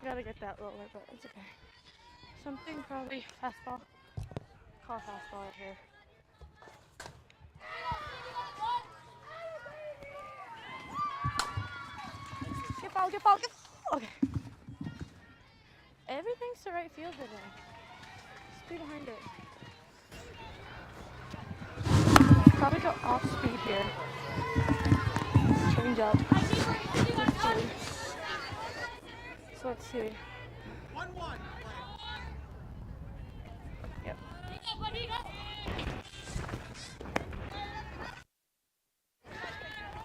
Gotta get that lower, but it's okay. Something probably fastball. Call fastball right here. Get ball, get ball, get ball. Okay. Everything's to right field today. Speed behind it. Probably go off speed here. Change up. So let's see. 1-1. Yep.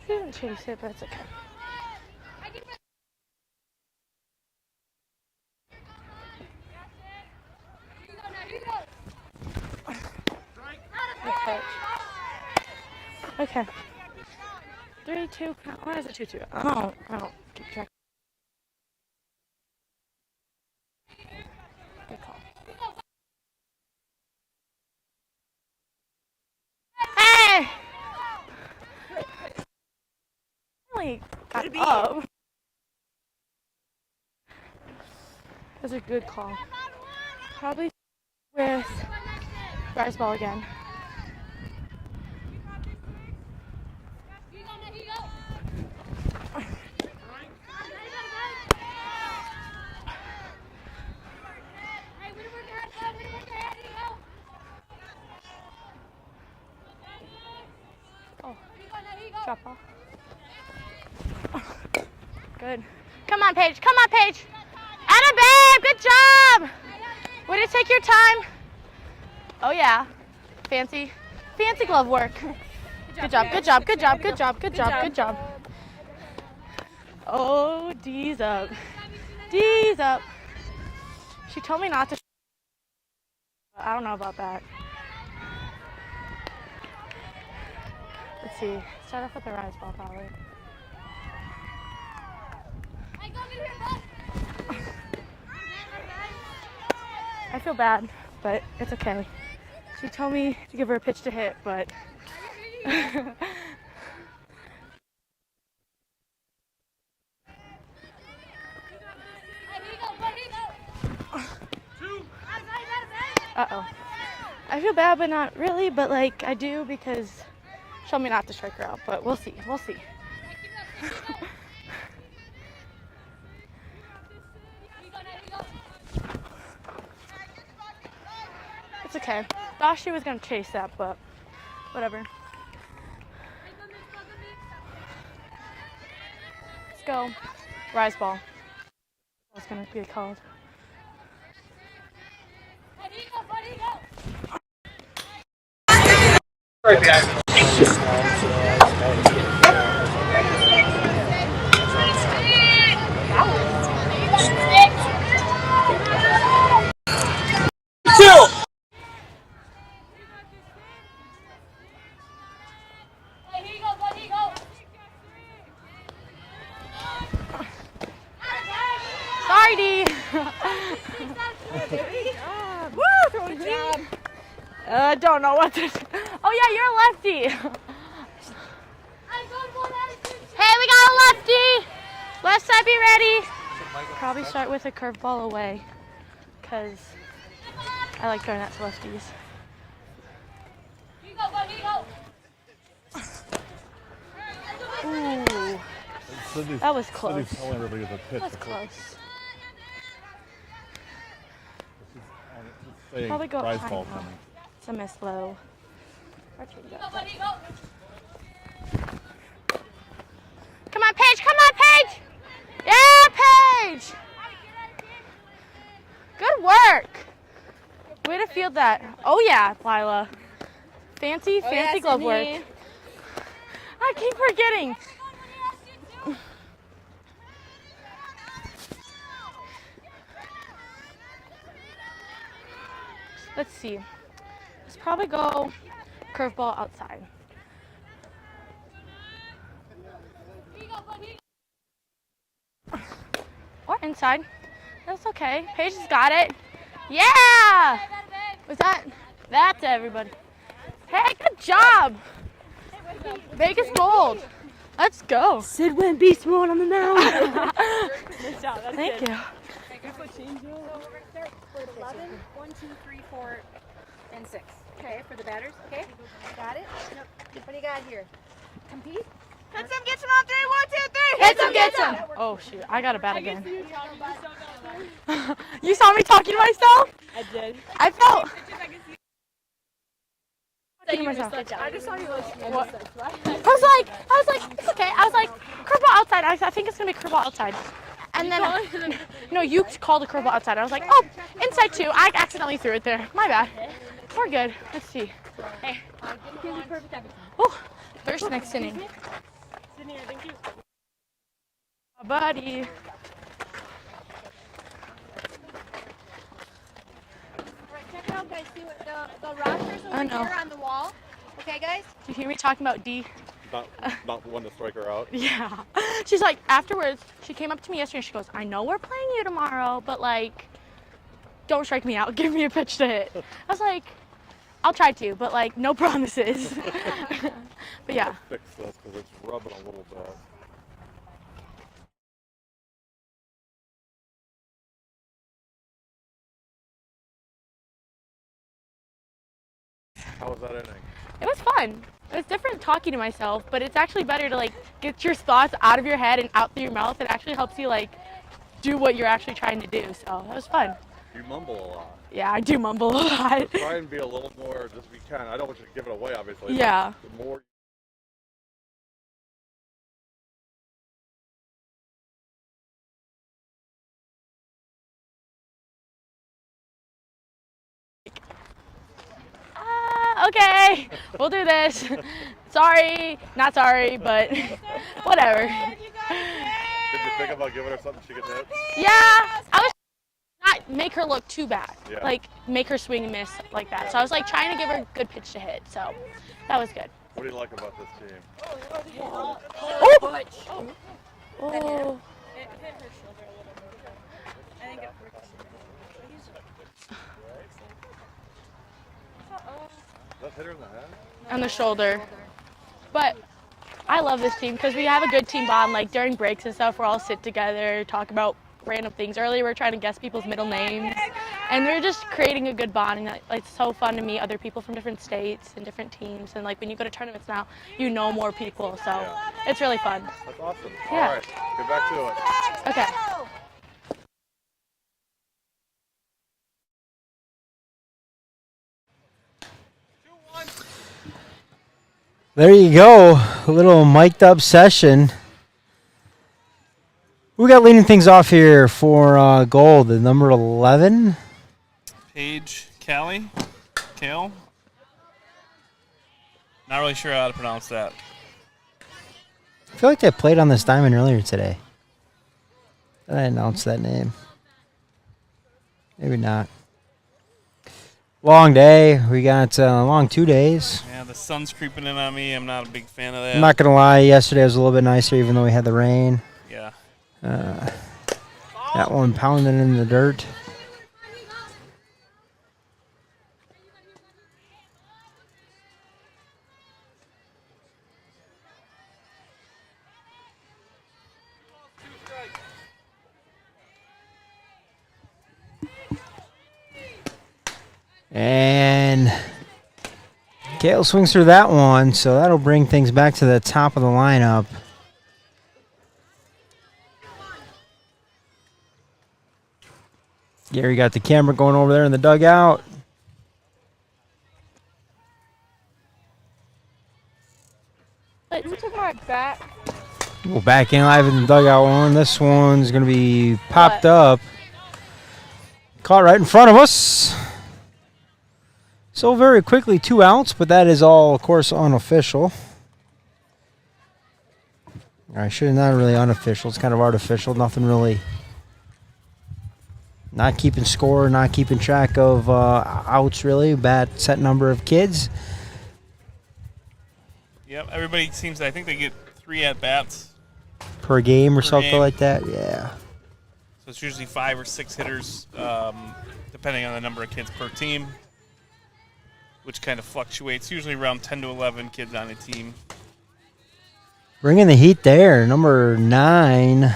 She didn't chase it, but it's okay. Okay. 3-2. Why is it 2-2? I don't keep track. Good call. Hey! Finally got up. That was a good call. Probably with Rise Ball again. Oh, drop off. Good. Come on, Paige. Come on, Paige. Atta babe. Good job. Way to take your time. Oh yeah. Fancy glove work. Good job. Good job. Good job. Good job. Good job. Good job. Oh, D's up. D's up. She told me not to. I don't know about that. Let's see. Start off with the Rise Ball probably. I feel bad, but it's okay. She told me to give her a pitch to hit, but uh-oh. I feel bad, but not really, but like I do because she told me not to strike her out, but we'll see. We'll see. It's okay. Thought she was gonna chase that, but whatever. Let's go. Rise Ball. That's gonna be called. Right back. Sorry, D. Woo, throwing job. Don't know what to do. Oh yeah, you're a lefty. Hey, we got a lefty. Left side, be ready. Probably start with a curveball away, cause I like throwing that to lefties. Ooh, that was close. That was close. Probably go high now. It's a miss low. Come on, Paige! Come on, Paige! Yeah, Paige! Good work. Way to field that. Oh yeah, Lila. Fancy glove work. I keep forgetting. Let's see. Let's probably go curveball outside. Or inside. That's okay. Paige has got it. Yeah! Was that? That's everybody. Hey, good job. Vegas gold. Let's go. Sid went beast mode on the mound. Thank you. we're going to start with 11, 1, 2, 3, 4, and 6. Okay, for the batters. Okay, got it? Nope. What do you got here? Compete? Hit some, get some on 3, 1, 2, 3. Hit some, get some. Oh shoot, I got a bat again. You saw me talking to myself? I did. I felt. I just saw you like. What? I was like, it's okay. I was like, curveball outside. I think it's gonna be curveball outside. And then, no, you called a curveball outside. I was like, oh, inside too. I accidentally threw it there. My bad. We're good. Let's see. Hey. Oh, first next inning. Thank you. Buddy. All right, check it out, guys. See what the rosters over here on the wall. Okay, guys? Did you hear me talking about D? Not one to strike her out. Yeah. She's like, afterwards, she came up to me yesterday and she goes, I know we're playing you tomorrow, but like, don't strike me out. Give me a pitch to hit. I was like, I'll try to, but like, no promises. But yeah. Fix this because it's rubbing a little bit. How was that inning? It was fun. It was different talking to myself, but it's actually better to like get your thoughts out of your head and out through your mouth. It actually helps you like do what you're actually trying to do. So it was fun. You mumble a lot. Yeah, I do mumble a lot. Try and be a little more, just if you can. I don't want you to give it away, obviously. Yeah. The more. Okay, we'll do this. Sorry, not sorry, but whatever. Did you think about giving her something she could hit? Yeah, I was not make her look too bad. Yeah. Like make her swing and miss like that. So I was like trying to give her a good pitch to hit. So that was good. What do you like about this team? Oh. Oh. It hit her shoulder a little bit. I think it hurt. That hit her in the head? On the shoulder. But I love this team because we have a good team bond. Like during breaks and stuff, we're all sit together, talk about random things. Earlier, we were trying to guess people's middle names, and we're just creating a good bond. And it's so fun to meet other people from different states and different teams. And like when you go to tournaments now, you know more people, so it's really fun. That's awesome. Yeah. All right, get back to it. Okay. There you go, a little mic'd up session. We got leading things off here for gold, the number 11. Paige Callie. Kale. Not really sure how to pronounce that. I feel like they played on this diamond earlier today. I announced that name. Maybe not. Long day. We got long 2 days. Yeah, the sun's creeping in on me. I'm not a big fan of that. I'm not going to lie. Yesterday was a little bit nicer even though we had the rain. Yeah. That one pounding in the dirt. And Kale swings through that one, so that'll bring things back to the top of the lineup. Gary got the camera going over there in the dugout. Wait, we took my back. We'll back in live in the dugout one. This one's going to be popped up. Caught right in front of us. So very quickly, 2 outs, but that is all, of course, unofficial. I should not really unofficial. It's kind of artificial. Nothing really. Not keeping score, not keeping track of outs, really. Bat set number of kids. Yep, everybody seems, I think they get 3 at-bats. Per game or Per something game. like that, yeah. So it's usually 5 or 6 hitters, depending on the number of kids per team, which kind of fluctuates. Usually around 10 to 11 kids on a team. Bringing the heat there, number 9.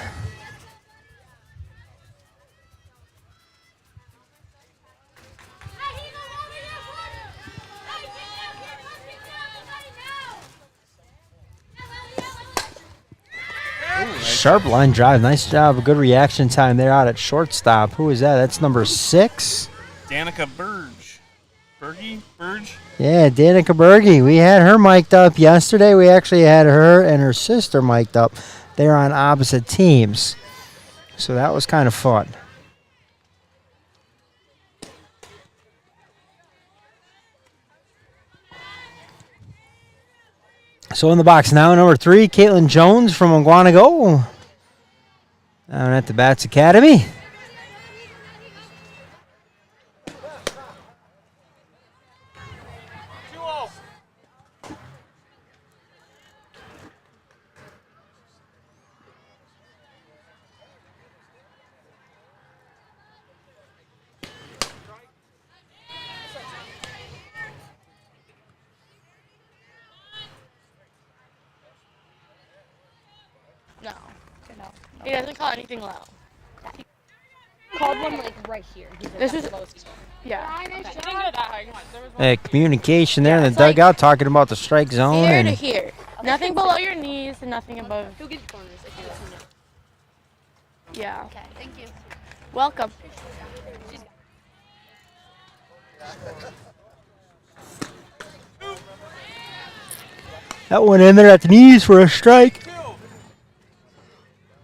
sharp line drive. Nice job. A good reaction time there out at shortstop. Who is that? That's number 6. Danica Burge? Yeah, Danica Berge. We had her mic'd up yesterday. We actually had her and her sister mic'd up. They're on opposite teams. So that was kind of fun. So in the box now, number 3, Caitlin Jones from Oguanago. Down at the Bats Academy. No. He doesn't call anything low. Called one like right here. He's like, This "That's is- the lowest he's going." Yeah. He didn't go that high. Come on. There was one. Hey, communication there in the it's like dugout talking about the strike zone. Here to And here. Nothing below your knees and nothing above. He'll get corners if you let him know. Yeah. Okay, thank you. Welcome. that one in there at the knees for a strike.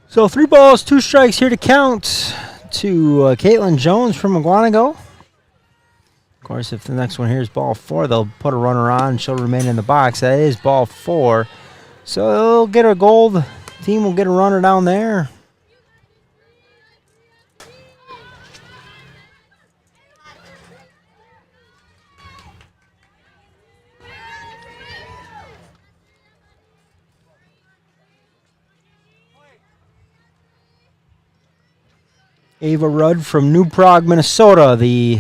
So 3 balls, 2 strikes here to count to Caitlin Jones from Oguanago. Of course, if the next one here is ball 4, they'll put a runner on and she'll remain in the box. That is ball 4. So they'll get a gold. Team will get a runner down there. Ava Rudd from New Prague, Minnesota, the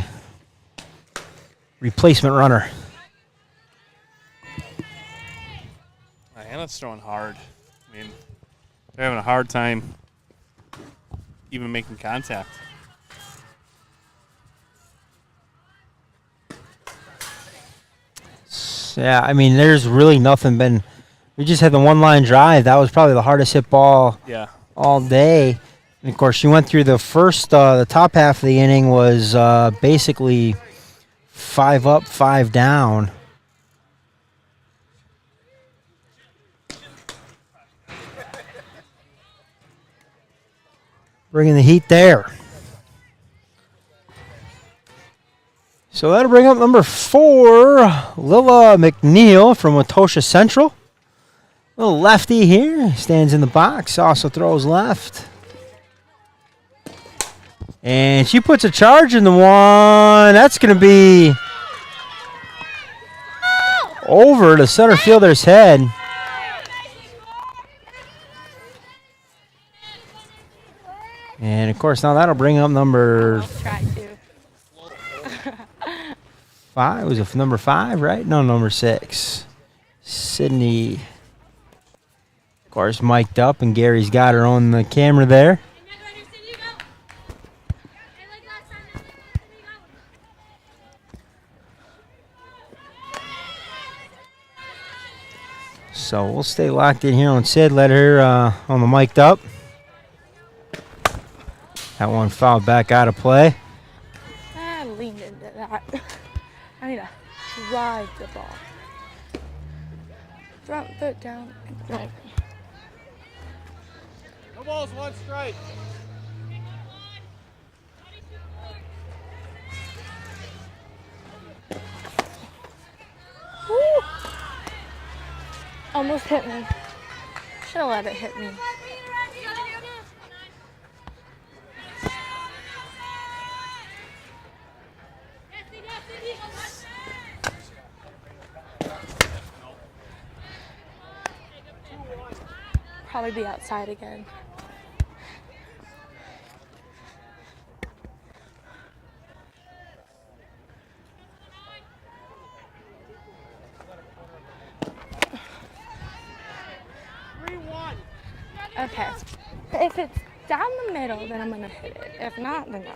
replacement runner. Hannah's throwing hard. I mean, they're having a hard time even making contact. Yeah, I mean, there's really nothing been. We just had the 1-line drive. That was probably the hardest hit ball Yeah. all day. And of course, she went through the first, the top half of the inning was basically 5 up, 5 down. Bringing the heat there. So that'll bring up number 4, Lila McNeil from Watosha Central. Little lefty here, stands in the box, also throws left. And she puts a charge in the one. That's going to be over the center fielder's head. And of course, now that'll bring up number Try to. 5. Was it number 5, right? No, number 6. Sydney. Of course, mic'd up, and Gary's got her on the camera there. So we'll stay locked in here on Sid. Let her on the mic'd up. That one fouled back out of play. I leaned into that. I need to drive the ball. Front foot down. Right. No balls, 1 strike. Woo! Almost hit me. Should have let it hit me. Probably be outside again. Okay. If it's down the middle, then I'm gonna hit it. If not, then no.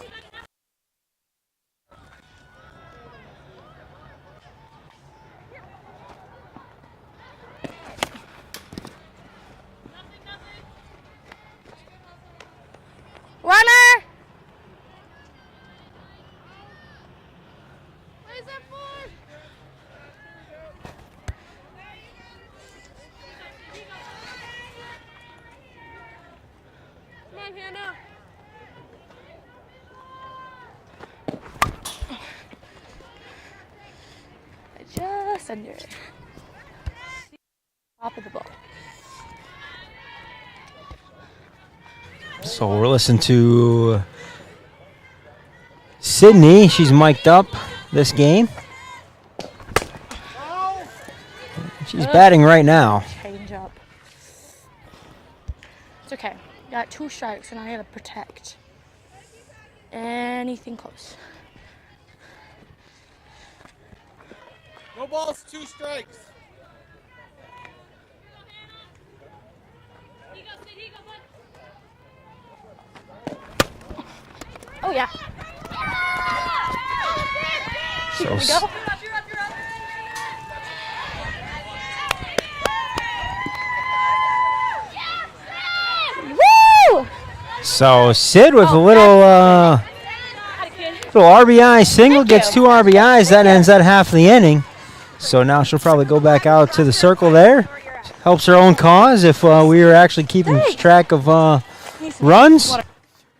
Sender. Top of the ball. So we're listening to Sydney. She's mic'd up this game. She's batting right now. Change up. It's okay. Got 2 strikes, and I gotta protect anything close. No balls, 2 strikes. Oh yeah. So Here we go. Woo! So Sid with a little RBI single, gets 2 RBIs. That ends that half of the inning. So now she'll probably go back out to the circle there. Helps her own cause if we were actually keeping track of runs.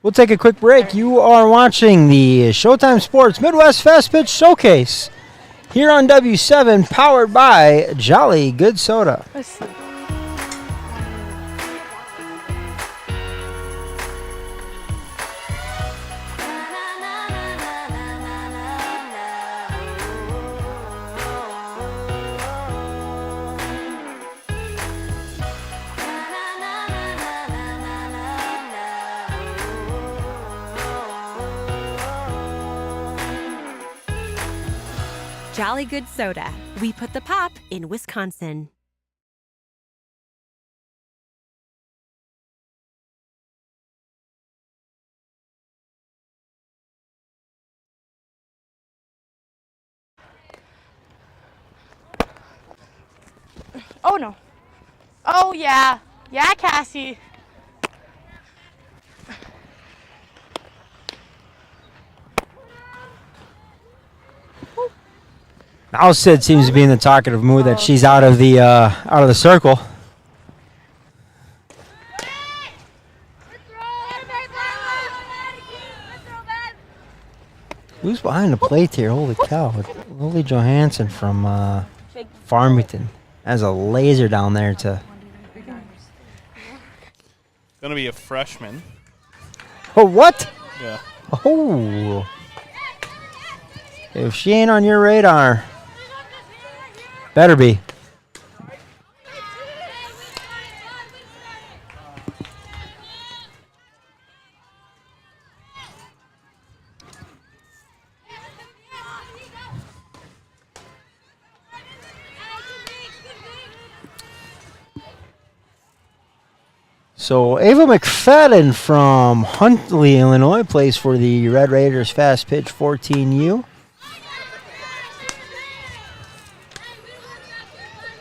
We'll take a quick break. You are watching the Showtime Sports Midwest Fast Pitch Showcase here on W7, powered by Jolly Good Soda. Let's see. Jolly Good Soda. We put the pop in Wisconsin. Oh no. Oh yeah. Yeah, Cassie. Now Sid seems to be in the talkative mood that she's out of the circle. Who's behind the plate here? Holy cow. Lily Johansson from Farmington has a laser down there to... Gonna be a freshman. Oh, what? Yeah. Oh. If she ain't on your radar, better be. So Ava McFadden from Huntley, Illinois, plays for the Red Raiders Fast Pitch 14U.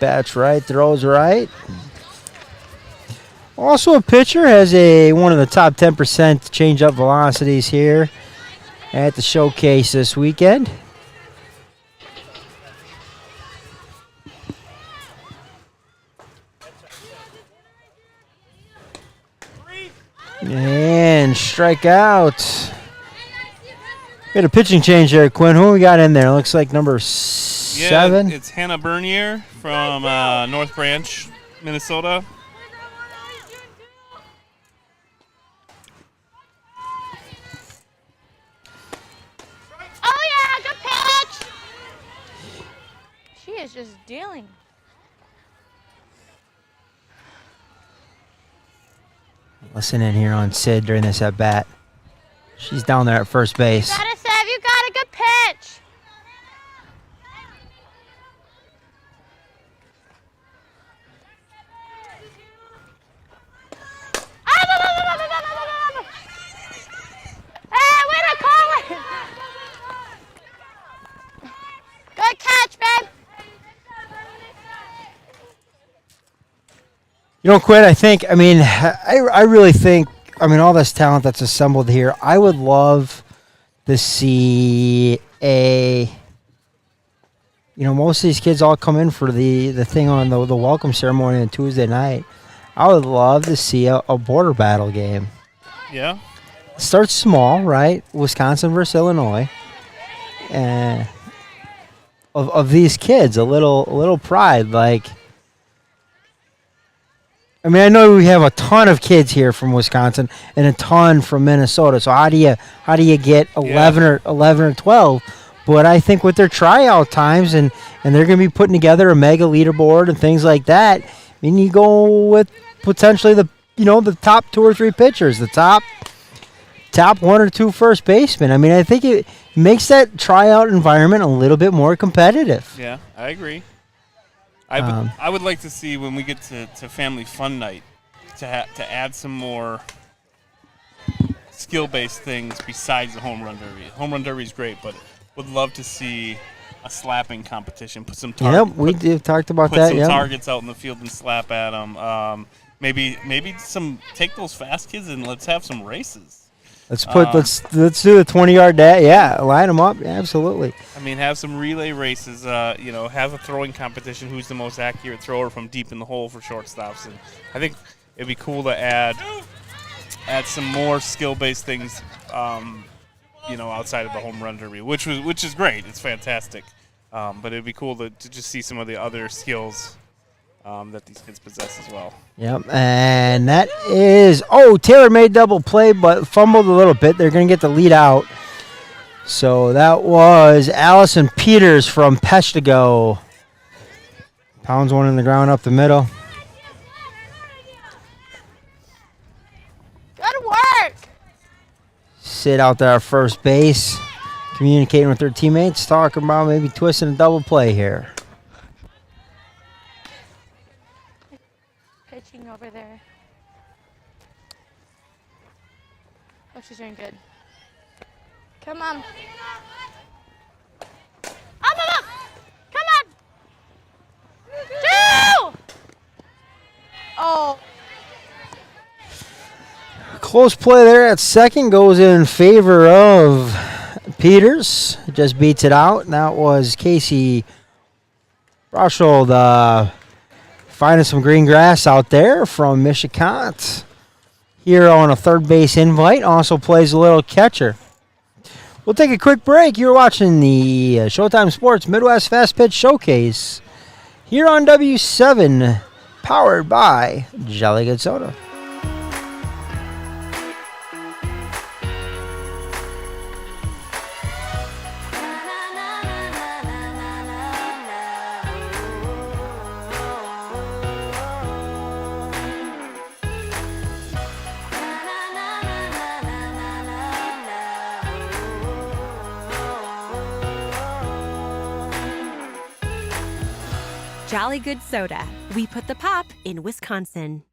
Bats right, throws right. Also a pitcher, has one of the top 10% changeup velocities here at the showcase this weekend. And strike out. Got a pitching change there, Quinn. Who we got in there? Looks like number 7. It's Hannah Bernier from North Branch, Minnesota. Oh yeah, good pitch. She is just dealing. Listen in here on Sid during this at bat. She's down there at first base. You got it, Sev. You got a good pitch. Hey, way to call it. Good catch, babe. You don't quit, I think. I mean, I really think, all this talent that's assembled here, I would love to see most of these kids all come in for the thing on the welcome ceremony on Tuesday night. I would love to see a border battle game. Yeah. Start small, right? Wisconsin versus Illinois. And of these kids, a little pride. Like, I mean, I know we have a ton of kids here from Wisconsin and a ton from Minnesota. So how do you get 11 or 12? But I think with their tryout times and they're going to be putting together a mega leaderboard and things like that, I mean, you go with potentially the top 2 or 3 pitchers, the top 1 or 2 first basemen. I mean, I think it makes that tryout environment a little bit more competitive. Yeah, I agree. I would like to see when we get to Family Fun Night to add some more skill-based things besides the home run derby. Home run derby is great, but would love to see a slapping competition. Put some targets. Yep, we talked about put that. some Yep. targets out in the field and slap at them. Maybe take those fast kids and let's have some races. Let's do the 20-yard dash. Yeah, line them up. Yeah, absolutely. I mean, have some relay races. Have a throwing competition. Who's the most accurate thrower from deep in the hole for shortstops? And I think it'd be cool to add some more skill-based things. Outside of the home run derby, which is great. It's fantastic. But it'd be cool to just see some of the other skills that these kids possess as well. Yep, and that is Taylor made double play, but fumbled a little bit. They're going to get the lead out. So that was Allison Peters from Peshtigo. Pounds one in the ground up the middle. Good work. Sit out there at first base, communicating with their teammates, talking about maybe twisting a double play here. Pitching over there. Oh, she's doing good. Come on. Up. Come on. 2. Oh. Close play there at second goes in favor of Peters. Just beats it out. And that was Casey Broshold finding some green grass out there from Michicant. Here on a third base invite. Also plays a little catcher. We'll take a quick break. You're watching the Showtime Sports Midwest Fast Pitch Showcase here on W7, powered by Jolly Good Soda. Jolly Good Soda. We put the pop in Wisconsin.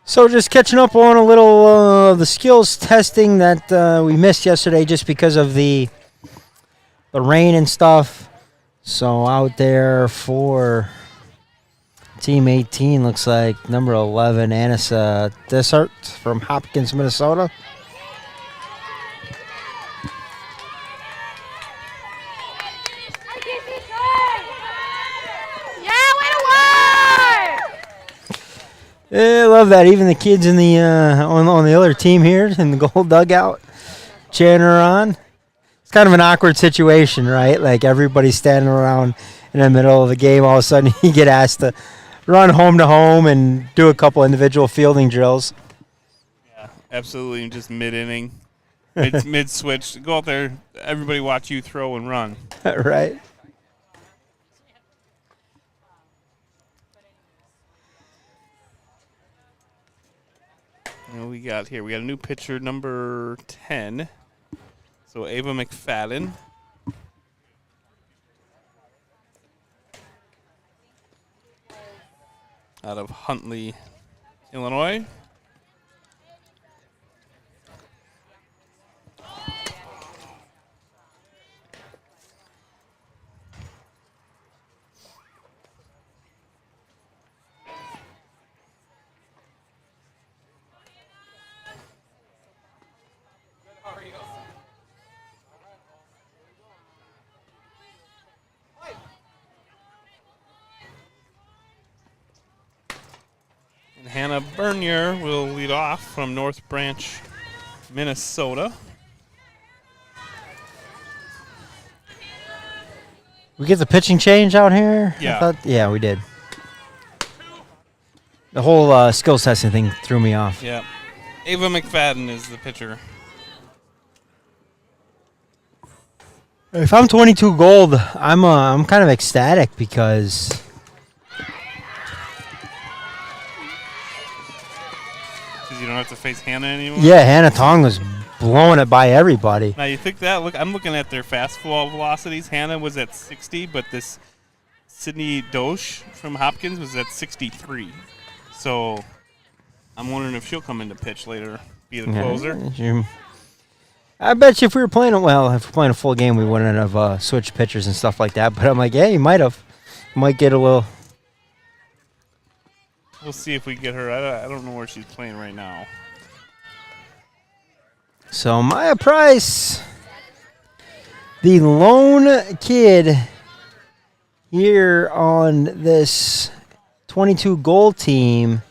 So just catching up on a little the skills testing that we missed yesterday just because of the rain and stuff. So out there for Team 18 looks like number 11, Anissa Dessert from Hopkins, Minnesota. I love that. Even the kids in the on the other team here in the gold dugout cheering her on. It's kind of an awkward situation, right? Like everybody's standing around in the middle of the game. All of a sudden, you get asked to run home to home and do a couple individual fielding drills. Yeah, absolutely. Just mid-inning, mid-switch. Go out there. Everybody watch you throw and run. Right. And we got a new pitcher, number 10. So Ava McFadden. Out of Huntley, Illinois. And Hannah Bernier will lead off from North Branch, Minnesota. We get the pitching change out here? Yeah. Yeah, we did. The whole skills testing thing threw me off. Yeah. Ava McFadden is the pitcher. If I'm 22 gold, I'm kind of ecstatic because Because you don't have to face Hannah anymore? yeah, Hannah Tong was blowing it by everybody. Now you think that? Look, I'm looking at their fastball velocities. Hannah was at 60, but this Sydney Dosh from Hopkins was at 63. So I'm wondering if she'll come into pitch later, be the closer. I bet you if we were playing if we're playing a full game, we wouldn't have switched pitchers and stuff like that. But I'm like, yeah, you might have. Might get a little. We'll see if we get her. I don't know where she's playing right now. So Maya Price, the lone kid here on this 22 goal team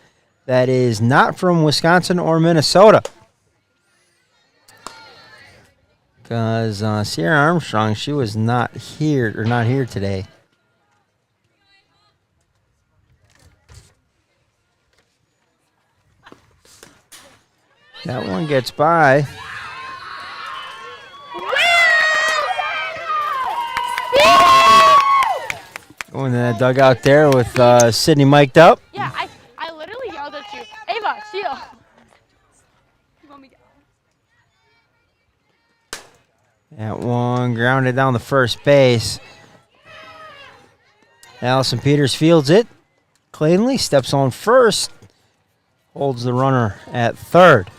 that is not from Wisconsin or Minnesota. Because Sierra Armstrong, she was not here today. That one gets by. Going to that dugout there with Sydney mic'd up. Yeah, I literally yelled at you. Ava, steal. That one grounded down the first base. Allison Peters fields it cleanly, steps on first, holds the runner at third.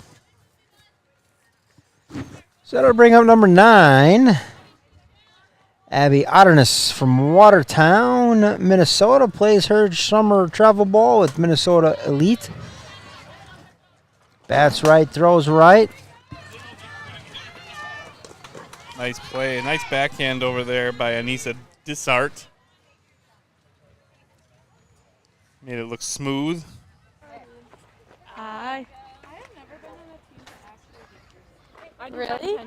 So that'll bring up number 9, Abby Otternes from Watertown, Minnesota, plays her summer travel ball with Minnesota Elite. Bats right, throws right. Nice play. Nice backhand over there by Anissa Dissart. Made it look smooth. Hi. Really?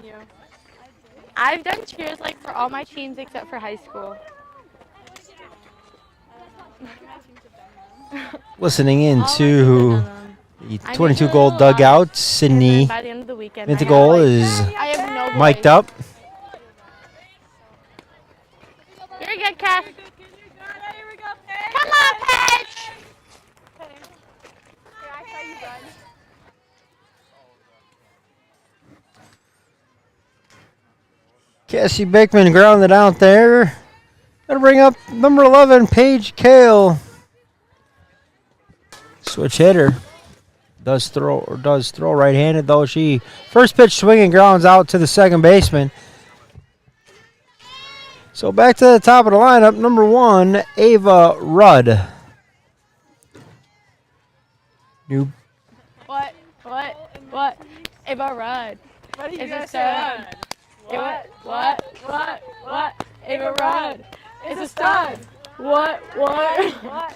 I've done cheers like for all my teams except for high school. Listening in to the 22 gold dugout, Sydney By the end of the weekend, Vintigol is I have no mic'd voice. up. Very good, Cass. Come on, Paige. Cassie Beckman grounded out there. That'll bring up number 11, Paige Kale. Switch hitter. Does throw right-handed though. She first pitch swinging grounds out to the second baseman. So back to the top of the lineup, number 1, Ava Rudd. New. What? Ava Rudd. What are you Is gonna it say? stud? What? Ava Rudd is a stud. What? What?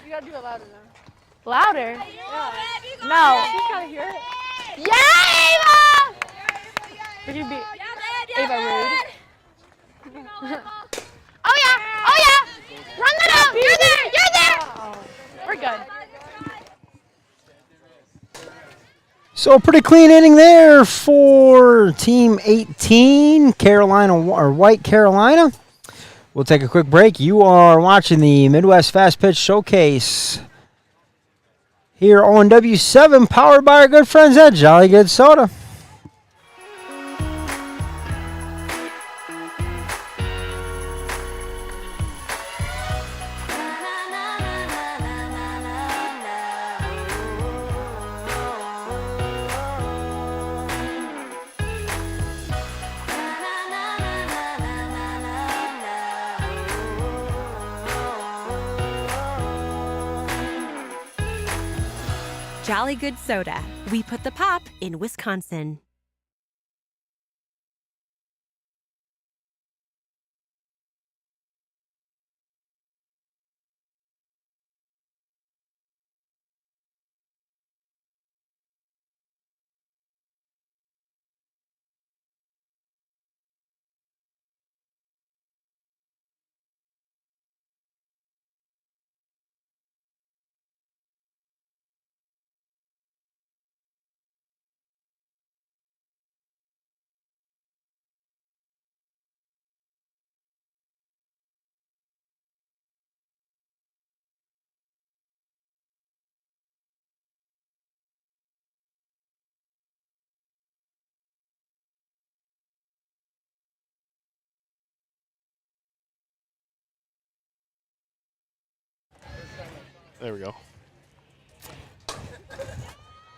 You gotta do it louder though. Louder. No. You gotta hear it. Yeah, Ava! We're gonna be Ava rude. Oh yeah! Oh yeah! Run that out! You're there! You're there! We're good. So pretty clean inning there for Team 18, Carolina or White Carolina. We'll take a quick break. You are watching the Midwest Fast Pitch Showcase here on W7, powered by our good friends at Jolly Good Soda. Jolly Good Soda. We put the pop in Wisconsin. There we go.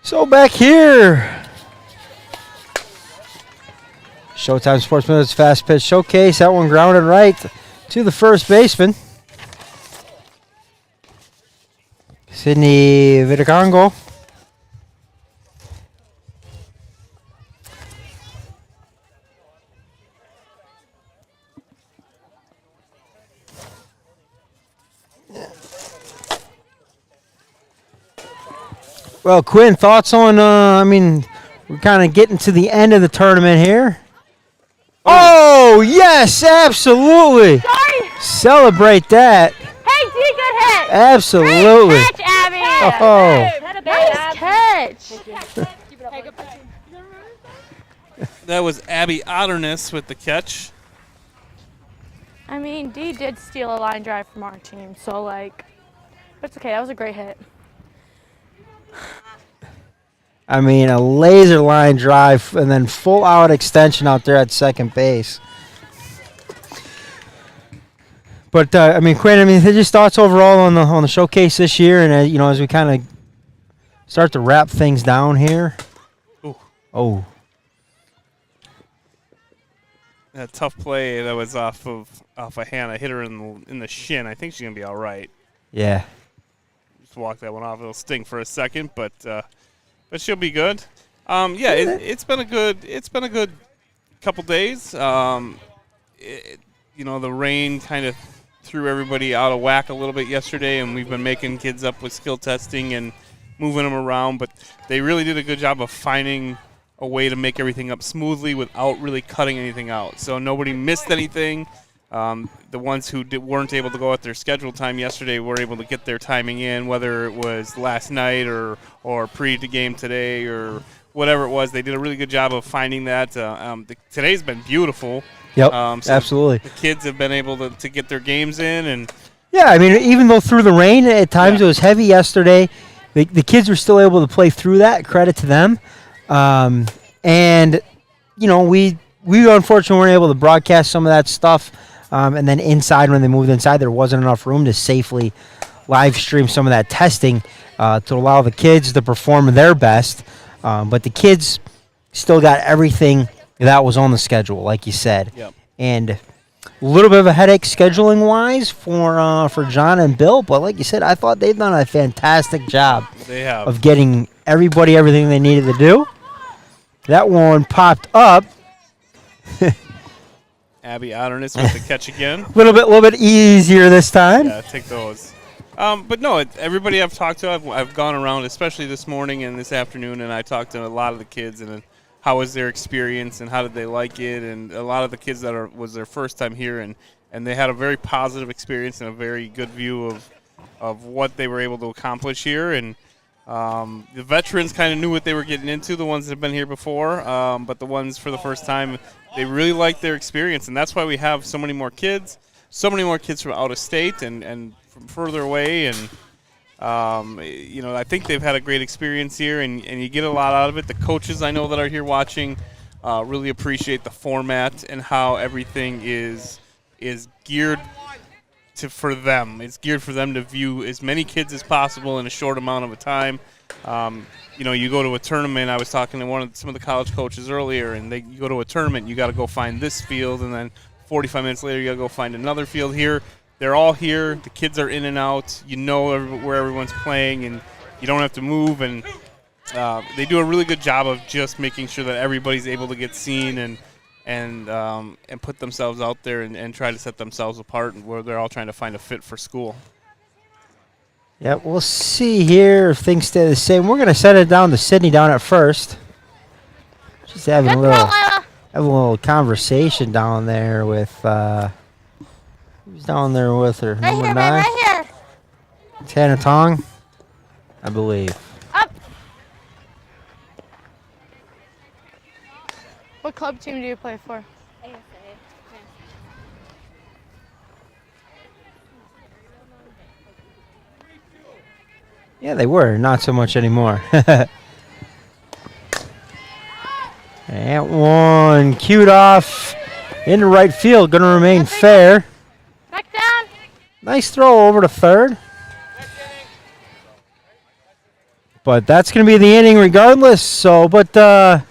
So back here, Showtime Sports Minutes Fast Pitch Showcase. That one grounded right to the first baseman, Sydney Viticongo. Well, Quinn, thoughts on, we're kind of getting to the end of the tournament here. Oh, yes, absolutely. Sorry. Celebrate that. Hey, D, good hit. Absolutely. Great catch, Abby. Oh, Nice catch. That was Abby Otterness with the catch. I mean, D did steal a line drive from our team, so, like, but it's okay. That was a great hit. I mean, a laser line drive and then full out extension out there at second base. But Quinn, just thoughts overall on the showcase this year, and as we kind of start to wrap things down here. Ooh. Oh. That tough play that was off of Hannah. Hit her in the shin. I think she's gonna be all right. Yeah. Just walk that one off. It'll sting for a second, but she'll be good. It's been a good couple days. The rain kind of threw everybody out of whack a little bit yesterday, and we've been making kids up with skill testing and moving them around. But they really did a good job of finding a way to make everything up smoothly without really cutting anything out. So nobody missed anything. The ones who weren't able to go at their scheduled time yesterday were able to get their timing in, whether it was last night or pre to game today or whatever it was. They did a really good job of finding that. Today's been beautiful. Yep, So absolutely. the kids have been able to get their games in. And Yeah, even though through the rain at times it was heavy yesterday, the kids were still able to play through that. Credit to them. We unfortunately weren't able to broadcast some of that stuff. And then inside, when they moved inside, there wasn't enough room to safely live stream some of that testing to allow the kids to perform their best. But the kids still got everything that was on the schedule, like you said. Yep. And a little bit of a headache scheduling-wise for John and Bill. But like you said, I thought they've done a fantastic job they have. of getting everybody everything they needed to do. That one popped up. Abby Otterness with the catch again. A little bit easier this time. Yeah, take those. But no, everybody I've talked to, I've gone around, especially this morning and this afternoon, and I talked to a lot of the kids, and how was their experience and how did they like it, and a lot of the kids that was their first time here, and they had a very positive experience and a very good view of what they were able to accomplish here, and the veterans kind of knew what they were getting into, the ones that have been here before, but the ones for the first time, they really liked their experience, and that's why we have so many more kids from out of state and from further away, and I think they've had a great experience here, and you get a lot out of it. The coaches I know that are here watching really appreciate the format and how everything is geared for them. It's geared for them to view as many kids as possible in a short amount of a time. You go to a tournament. I was talking to some of the college coaches earlier, and you go to a tournament, you got to go find this field, and then 45 minutes later, you got to go find another field here. They're all here. The kids are in and out. You know where everyone's playing, and you don't have to move. And they do a really good job of just making sure that everybody's able to get seen and put themselves out there and try to set themselves apart, where they're all trying to find a fit for school. Yeah, we'll see here if things stay the same. We're going to send it down to Sydney down at first. Just having a little conversation down there with who's down there with her? Right Number here, 9? man, right here. Tana Tong, I believe. Up. What club team do you play for? ASA. Yeah, they were. Not so much anymore. And one cued off into right field. Going to remain fair. Back down. Nice throw over to third. But that's going to be the inning regardless. So, but, yeah,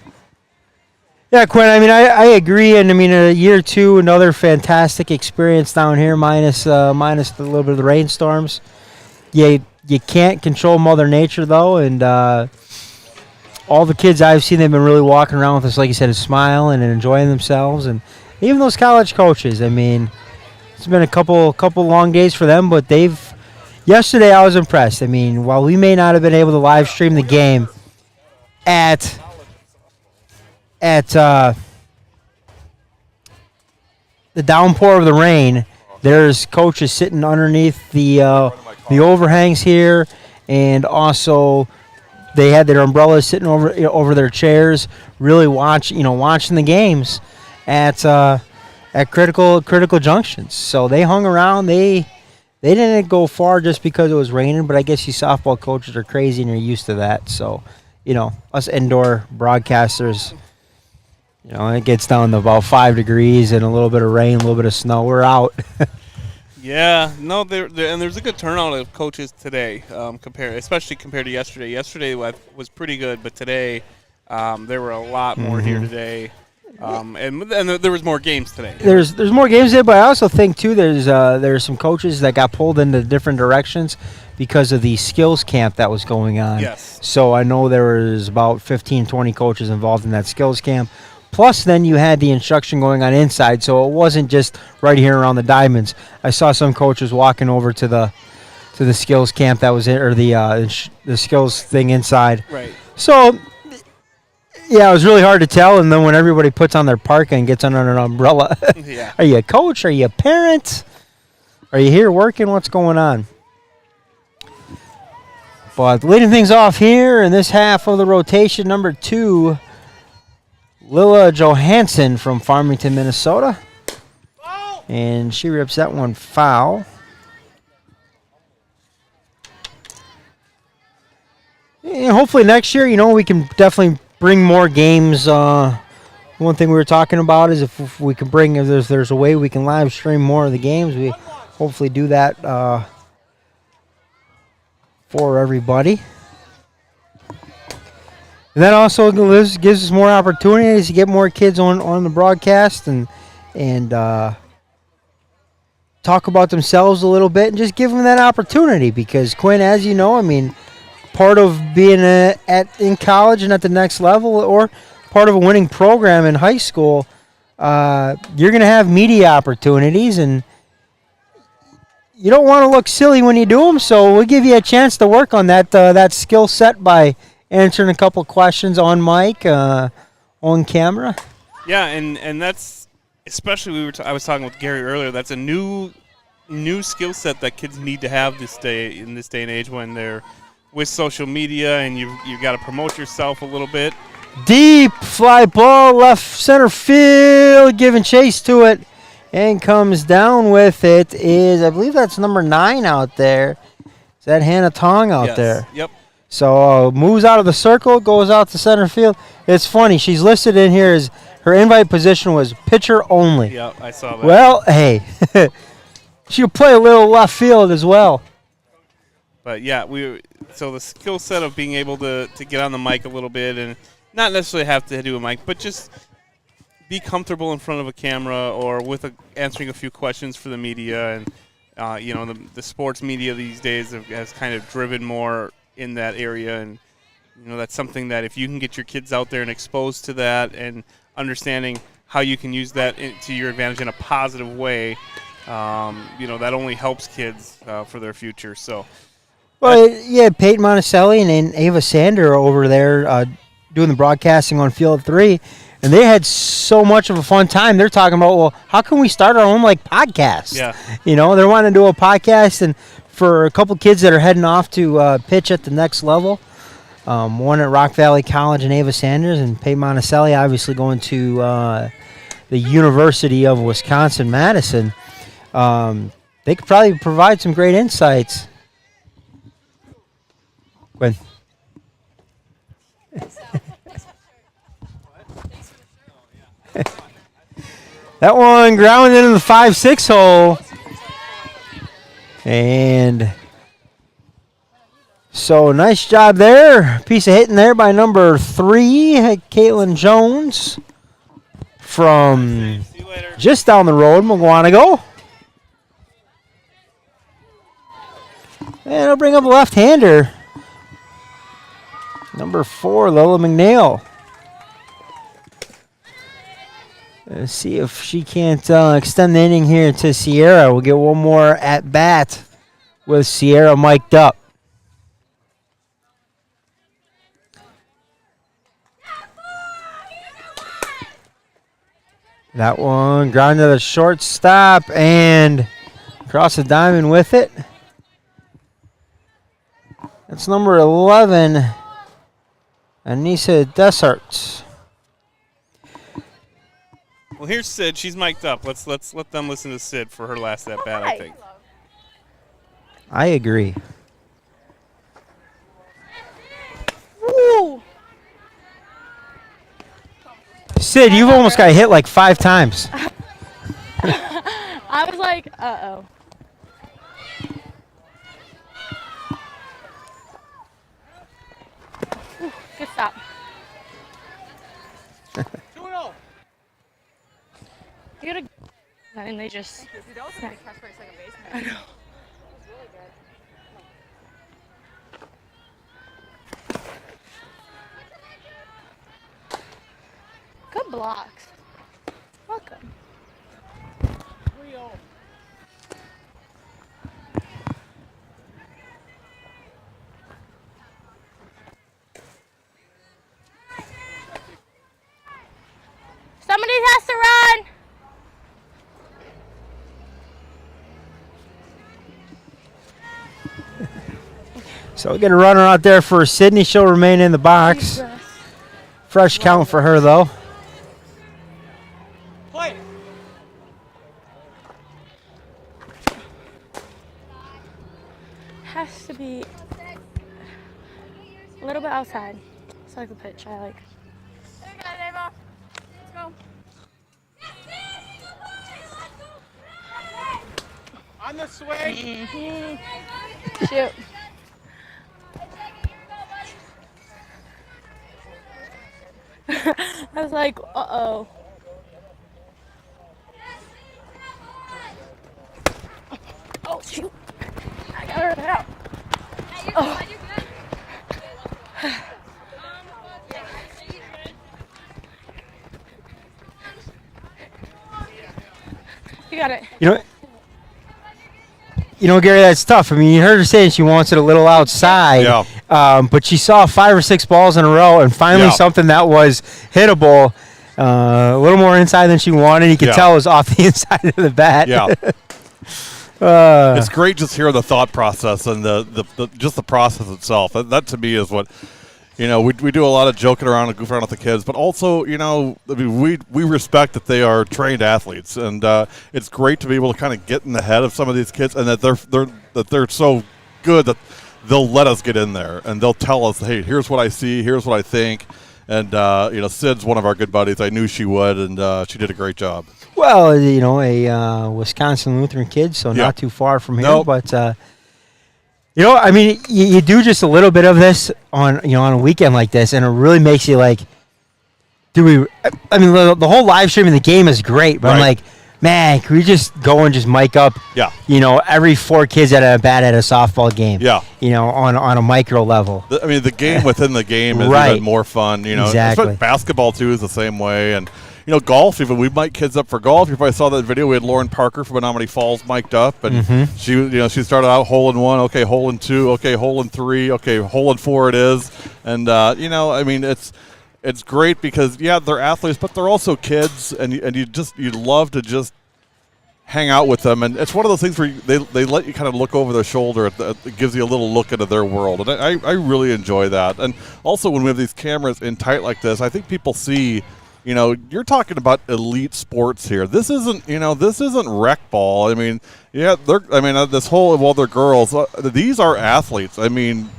Quinn, I mean, I agree. And, I mean, a year two, another fantastic experience down here, minus the little bit of the rainstorms. You can't control Mother Nature, though, and all the kids I've seen, they've been really walking around with us, like you said, smiling and enjoying themselves. And even those college coaches, I mean, it's been a couple long days for them, but yesterday I was impressed. I mean, while we may not have been able to live stream the game at the downpour of the rain, there's coaches sitting underneath the overhangs here, and also they had their umbrellas sitting over their chairs, really watching the games at critical junctions. So they hung around. They didn't go far just because it was raining, but I guess you softball coaches are crazy and you're used to that. So, us indoor broadcasters, it gets down to about 5 degrees and a little bit of rain, a little bit of snow. We're out. Yeah, no, and there's a good turnout of coaches today, especially compared to yesterday. Yesterday was pretty good, but today there were a lot more here today, and there was more games today. There's more games there, but I also think too there's some coaches that got pulled into different directions because of the skills camp that was going on. Yes. So I know there was about 15, 20 coaches involved in that skills camp. Plus, then you had the instruction going on inside, so it wasn't just right here around the diamonds. I saw some coaches walking over to the skills camp that was or the skills thing inside. Right. So, yeah, it was really hard to tell. And then when everybody puts on their parka and gets under an umbrella, Yeah. Are you a coach? Are you a parent? Are you here working? What's going on? But leading things off here in this half of the rotation, number 2. Lila Johansson from Farmington, Minnesota. And she rips that one foul. And hopefully next year, we can definitely bring more games. One thing we were talking about is if we can bring, if there's a way we can live stream more of the games, we hopefully do that for everybody. And that also gives us more opportunities to get more kids on the broadcast and talk about themselves a little bit and just give them that opportunity. Because, Quinn, as you know, I mean, part of being in college and at the next level, or part of a winning program in high school, you're going to have media opportunities. And, you don't want to look silly when you do them, so we'll give you a chance to work on that skill set by answering a couple questions on mic, on camera. Yeah, and that's especially I was talking with Gary earlier. That's a new skill set that kids need to have in this day and age when they're with social media and you got to promote yourself a little bit. Deep fly ball, left center field, giving chase to it, and comes down with it is, I believe that's number 9 out there. Is that Hannah Tong out Yes. there? Yep. So moves out of the circle, goes out to center field. It's funny, she's listed in here as her invite position was pitcher only. Yeah, I saw that. Well, hey, she'll play a little left field as well. But yeah, so the skill set of being able to get on the mic a little bit and not necessarily have to do a mic, but just be comfortable in front of a camera or with answering a few questions for the media. And the sports media these days has kind of driven more in that area, and that's something that if you can get your kids out there and exposed to that and understanding how you can use that to your advantage in a positive way, that only helps kids for their future. So. Well, yeah, Peyton Monticelli and Ava Sander over there doing the broadcasting on Field 3, and they had so much of a fun time. They're talking about, well, how can we start our own podcast? Yeah. They're wanting to do a podcast, and for a couple kids that are heading off to pitch at the next level, one at Rock Valley College and Ava Sanders, and Peyton Monticelli obviously going to the University of Wisconsin-Madison. They could probably provide some great insights. Gwen. That one grounded into the 5-6 hole. And so nice job there. Piece of hitting there by number 3, Caitlin Jones from just down the road, Mugwanago. And it'll bring up a left-hander. Number 4, Lola McNeil. Let's see if she can't extend the inning here to Sierra. We'll get one more at bat with Sierra mic'd up. That one grounded to the shortstop and across the diamond with it. That's number 11, Anissa Desarts. Well, here's Sid. She's mic'd up. Let's let them listen to Sid for her last at bat. I think. I agree. Woo! Sid, you've almost got hit like 5 times. I was like, uh-oh. Ooh, good stop. 2-0. You gotta. And they just. I know. Good blocks. Welcome. 3-0. Somebody has to run. So we get a runner out there for Sydney. She'll remain in the box. Fresh count for her, though. Play. Has to be a little bit outside. It's like the pitch I like. There you go, Davo. Let's go. On the swing. Shoot. I was like, uh-oh. Oh, shoot. I got her out. Oh. You got it. You know what? Gary, that's tough. I mean, you heard her saying she wants it a little outside. Yeah. But she saw 5 or 6 balls in a row, and finally Yeah. something that was hittable, a little more inside than she wanted. You could Yeah. tell it was off the inside of the bat. Yeah. It's great just hearing the thought process and the just the process itself. That to me is what, we do a lot of joking around and goofing around with the kids, but also, we respect that they are trained athletes, and it's great to be able to kind of get in the head of some of these kids, and that they're so good that they'll let us get in there and they'll tell us, hey, here's what I see, here's what I think, and Sid's one of our good buddies. I knew she would, and she did a great job. Well, a Wisconsin Lutheran kid, so Yeah. not too far from here. Nope. But I mean, you do just a little bit of this on a weekend like this, and it really makes you like, I mean, the whole live stream of the game is great, but I'm Right. like, man, can we just go and just mic up? Yeah. Every 4 kids at a bat at a softball game. Yeah. On a micro level. The game within the game is Right. even more fun. Exactly. Especially basketball too is the same way, and golf. Even we mic kids up for golf. You probably saw that video. We had Lauren Parker from Menominee Falls mic'd up, and she started out hole in 1, okay, hole in 2, okay, hole in 3, okay, hole in 4 it is, and I mean it's great because they're athletes, but they're also kids, and you love to just hang out with them, and it's one of those things where they let you kind of look over their shoulder. It gives you a little look into their world, and I really enjoy that. And also when we have these cameras in tight like this, I think people see, you're talking about elite sports here. This isn't rec ball. I mean, this whole, they're girls. These are athletes. I mean,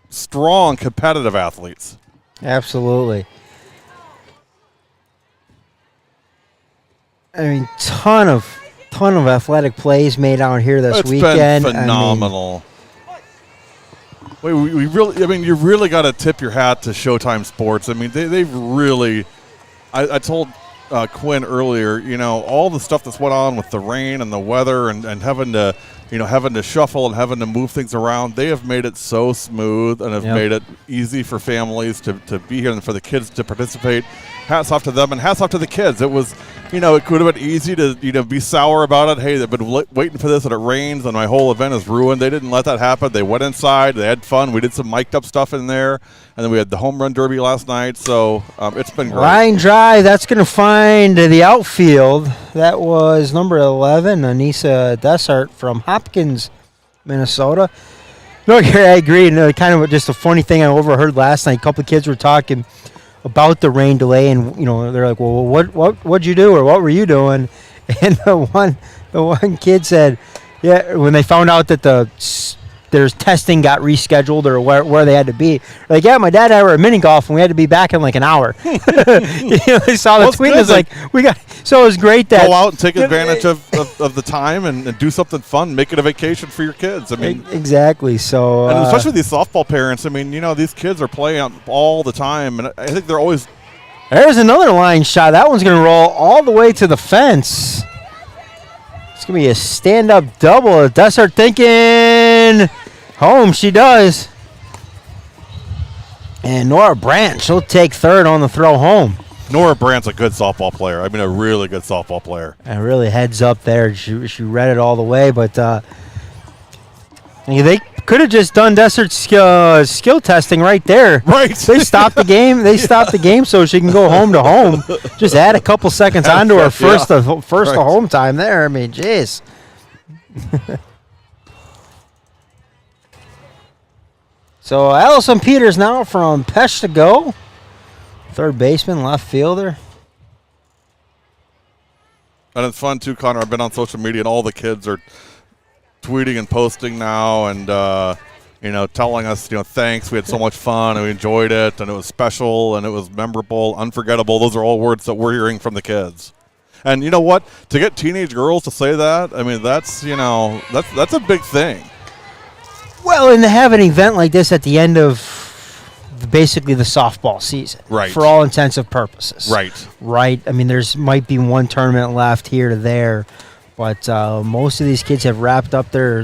strong competitive athletes. Absolutely. I mean, ton of athletic plays made out here this weekend. It's been phenomenal. We really, you really got to tip your hat to Showtime Sports. I mean, they've really. I told Quinn earlier, all the stuff that's went on with the rain and the weather and having to, having to shuffle and having to move things around. They have made it so smooth and have made it easy for families to be here and for the kids to participate. Hats off to them and hats off to the kids. It was, it could have been easy to, be sour about it. Hey, they've been waiting for this and it rains and my whole event is ruined. They didn't let that happen. They went inside. They had fun. We did some mic'd up stuff in there. And then we had the home run derby last night. So it's been great. Line drive, that's going to find the outfield. That was number 11, Anissa Dessart from Hopkins, Minnesota. No, Gary, I agree. And kind of just a funny thing I overheard last night. A couple of kids were talking about the rain delay, and they're like, "Well, what'd you do, or what were you doing?" And the one kid said, "Yeah," when they found out that there's testing got rescheduled or where they had to be. Like, yeah, my dad and I were at mini golf and we had to be back in like an hour. They saw the tweet. It's like so it was great that go out and take advantage of the time and do something fun. Make it a vacation for your kids. I mean, exactly. So and especially these softball parents. I mean, these kids are playing out all the time, and I think they're always. There's another line shot. That one's going to roll all the way to the fence. It's going to be a stand-up double. Dessart thinking home. She does. And Nora Brandt, she'll take third on the throw home. Nora Brandt's a good softball player. I mean, a really good softball player. And really heads up there. She read it all the way, but they could have just done Dessert's skill testing right there. Right. They stopped the game. They stopped the game so she can go home to home. Just add a couple seconds onto her first to home time there. I mean, jeez. So Allison Peters now from Pesh to go. Third baseman, left fielder. And it's fun too, Connor. I've been on social media and all the kids are tweeting and posting now and telling us, thanks. We had so much fun and we enjoyed it and it was special and it was memorable, unforgettable. Those are all words that we're hearing from the kids. And you know what? To get teenage girls to say that, I mean, that's a big thing. Well, and to have an event like this at the end of basically the softball season, right? For all intents and purposes, right. I mean, might be one tournament left here to there, but most of these kids have wrapped up their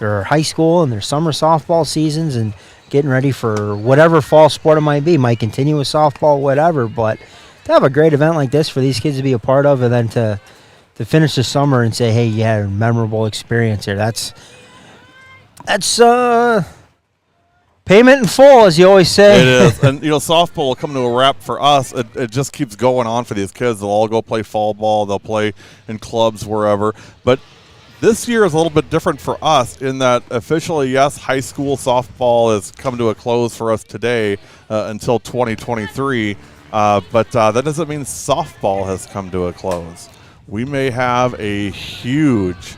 high school and their summer softball seasons and getting ready for whatever fall sport it might be. Might continue with softball, whatever. But to have a great event like this for these kids to be a part of, and then to to finish the summer and say, hey, you had a memorable experience here. That's payment in full, as you always say. It is. And, softball will come to a wrap for us. It just keeps going on for these kids. They'll all go play fall ball. They'll play in clubs wherever. But this year is a little bit different for us in that officially, yes, high school softball has come to a close for us today until 2023. But that doesn't mean softball has come to a close. We may have a huge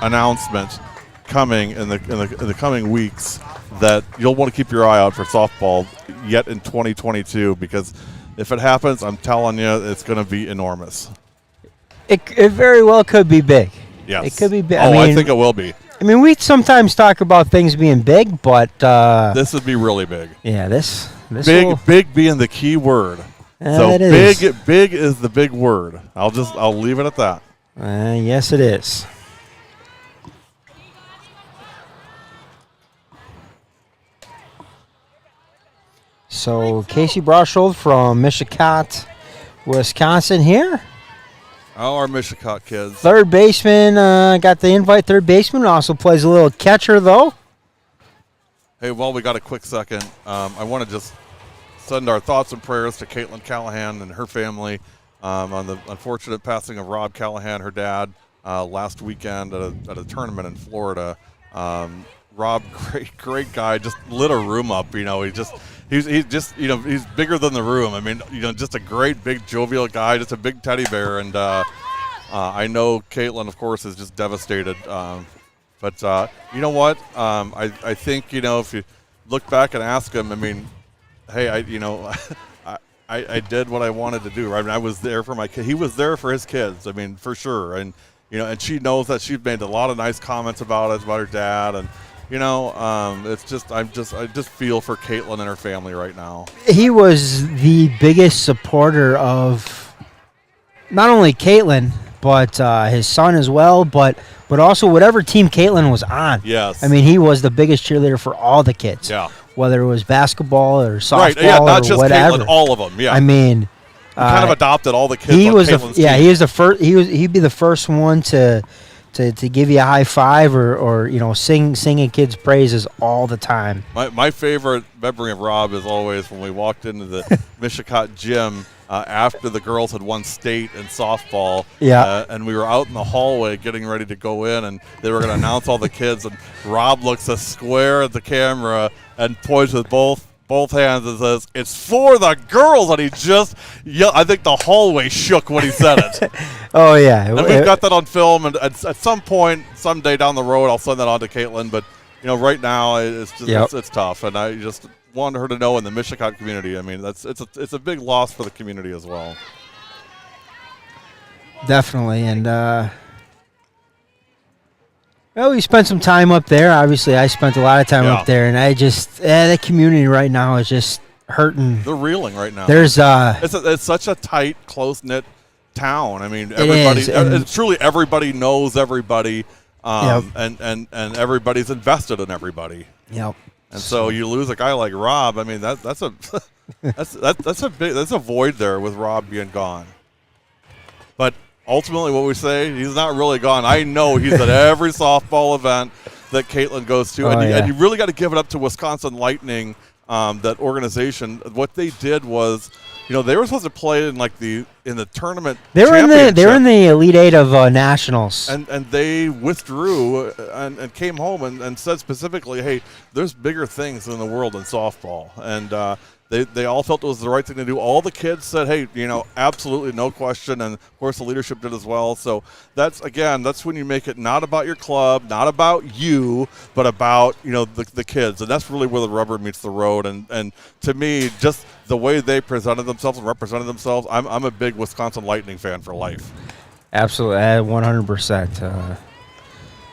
announcement coming in the coming weeks that you'll want to keep your eye out for softball yet in 2022, because if it happens, I'm telling you, it's going to be enormous. It very well could be big. Yes. It could be big. I think it will be. I mean, we sometimes talk about things being big, but this would be really big. Yeah, this big being the key word. So it big is the big word. I'll leave it at that. Yes, it is. So Casey Broshold from Mishicot, Wisconsin here. Oh, our Mishicot kids. Third baseman, got the invite. Third baseman also plays a little catcher, though. Hey, while we got a quick second, I want to just send our thoughts and prayers to Caitlin Callahan and her family on the unfortunate passing of Rob Callahan, her dad, last weekend at a tournament in Florida. Rob, great guy, just lit a room up. He's bigger than the room. I mean, just a great big jovial guy, just a big teddy bear. And I know Caitlin, of course, is just devastated. But you know what? I think if you look back and ask him, I mean, hey, I did what I wanted to do. Right? I mean, I was there for my kid. He was there for his kids. I mean, for sure. And and she knows that. She's made a lot of nice comments about her dad, and it's just I just feel for Caitlin and her family right now. He was the biggest supporter of not only Caitlin but his son as well, but also whatever team Caitlin was on. Yes. I mean, he was the biggest cheerleader for all the kids. Yeah. Whether it was basketball or softball, right? Yeah, not just whatever. Caitlin, all of them. Yeah. I mean, kind of adopted all the kids. He on was Caitlin's the team. he was the first. He'd be the first one to give you a high five or sing a kid's praises all the time. My favorite memory of Rob is always when we walked into the Mishicot gym after the girls had won state in softball. Yeah. And we were out in the hallway getting ready to go in, and they were going to announce all the kids. And Rob looks us square at the camera and points with both hands and says, "It's for the girls," and he just yelled. I think the hallway shook when he said it. Oh, yeah. And we've got that on film, and at some point, someday down the road, I'll send that on to Caitlin. But, right now, it's just it's tough, and I just wanted her to know in the Mishicot community. I mean, it's a big loss for the community as well. Definitely, and we spent some time up there. Obviously, I spent a lot of time up there, and I just the community right now is just hurting. They're reeling right now. There's it's such a tight, close knit town. I mean, everybody, truly everybody knows everybody, and everybody's invested in everybody. Yep. And so you lose a guy like Rob. I mean, that's a that's a void there with Rob being gone. But ultimately, what we say, he's not really gone. I know he's at every softball event that Caitlin goes to, and you really got to give it up to Wisconsin Lightning, that organization. What they did was, they were supposed to play in the tournament. They were in the Elite Eight of Nationals, and they withdrew and came home and said specifically, hey, there's bigger things in the world than softball, and they all felt it was the right thing to do. All the kids said, hey, absolutely no question, and of course the leadership did as well. So that's when you make it not about your club, not about you, but about the kids, and that's really where the rubber meets the road. And to me, just the way they presented themselves and represented themselves, I'm a big Wisconsin Lightning fan for life. Absolutely, 100%.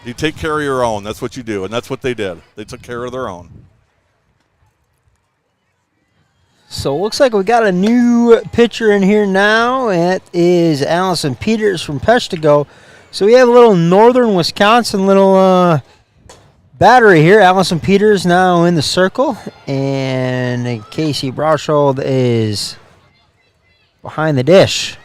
You take care of your own. That's what you do, and that's what they did. They took care of their own. So it looks like we got a new pitcher in here now. It is Allison Peters from Peshtigo. So we have a little northern Wisconsin battery here. Allison Peters now in the circle, and Casey Broshold is behind the dish.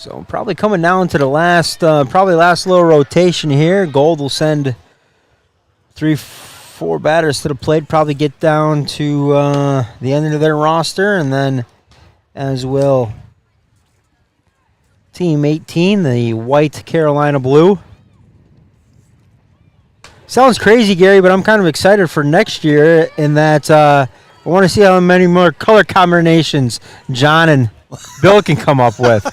So probably coming down to the last little rotation here. Gold will send 3-4 batters to the plate. Probably get down to the end of their roster, and then as will Team 18, the white Carolina Blue. Sounds crazy, Gary, but I'm kind of excited for next year in that I want to see how many more color combinations John and Bill can come up with.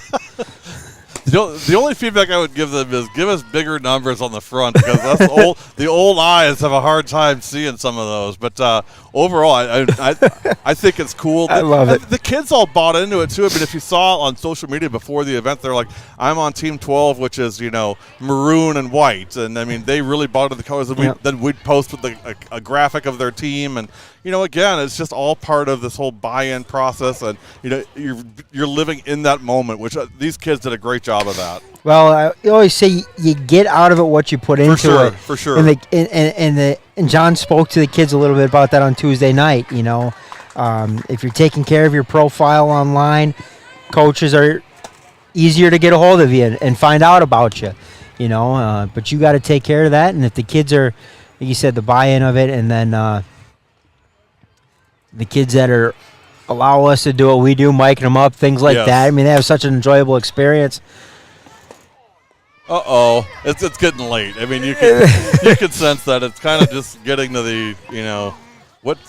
The only feedback I would give them is give us bigger numbers on the front because the old eyes have a hard time seeing some of those. But overall, I think it's cool. I love it. The kids all bought into it too. I mean, if you saw on social media before the event, they're like, "I'm on Team 12, which is maroon and white," and I mean they really bought into the colors. And then we'd post with a graphic of their team, and again, it's just all part of this whole buy-in process, and you're living in that moment, which these kids did a great job of that. Well, I always say you get out of it what you put into it. For sure. And John spoke to the kids a little bit about that on Tuesday night. If you're taking care of your profile online, coaches are easier to get a hold of you and find out about you. But you got to take care of that. And if the kids are, like you said, the buy-in of it, and then the kids that allow us to do what we do, miking them up, things like that. I mean, they have such an enjoyable experience. It's getting late. I mean, you can sense that it's kind of just getting to the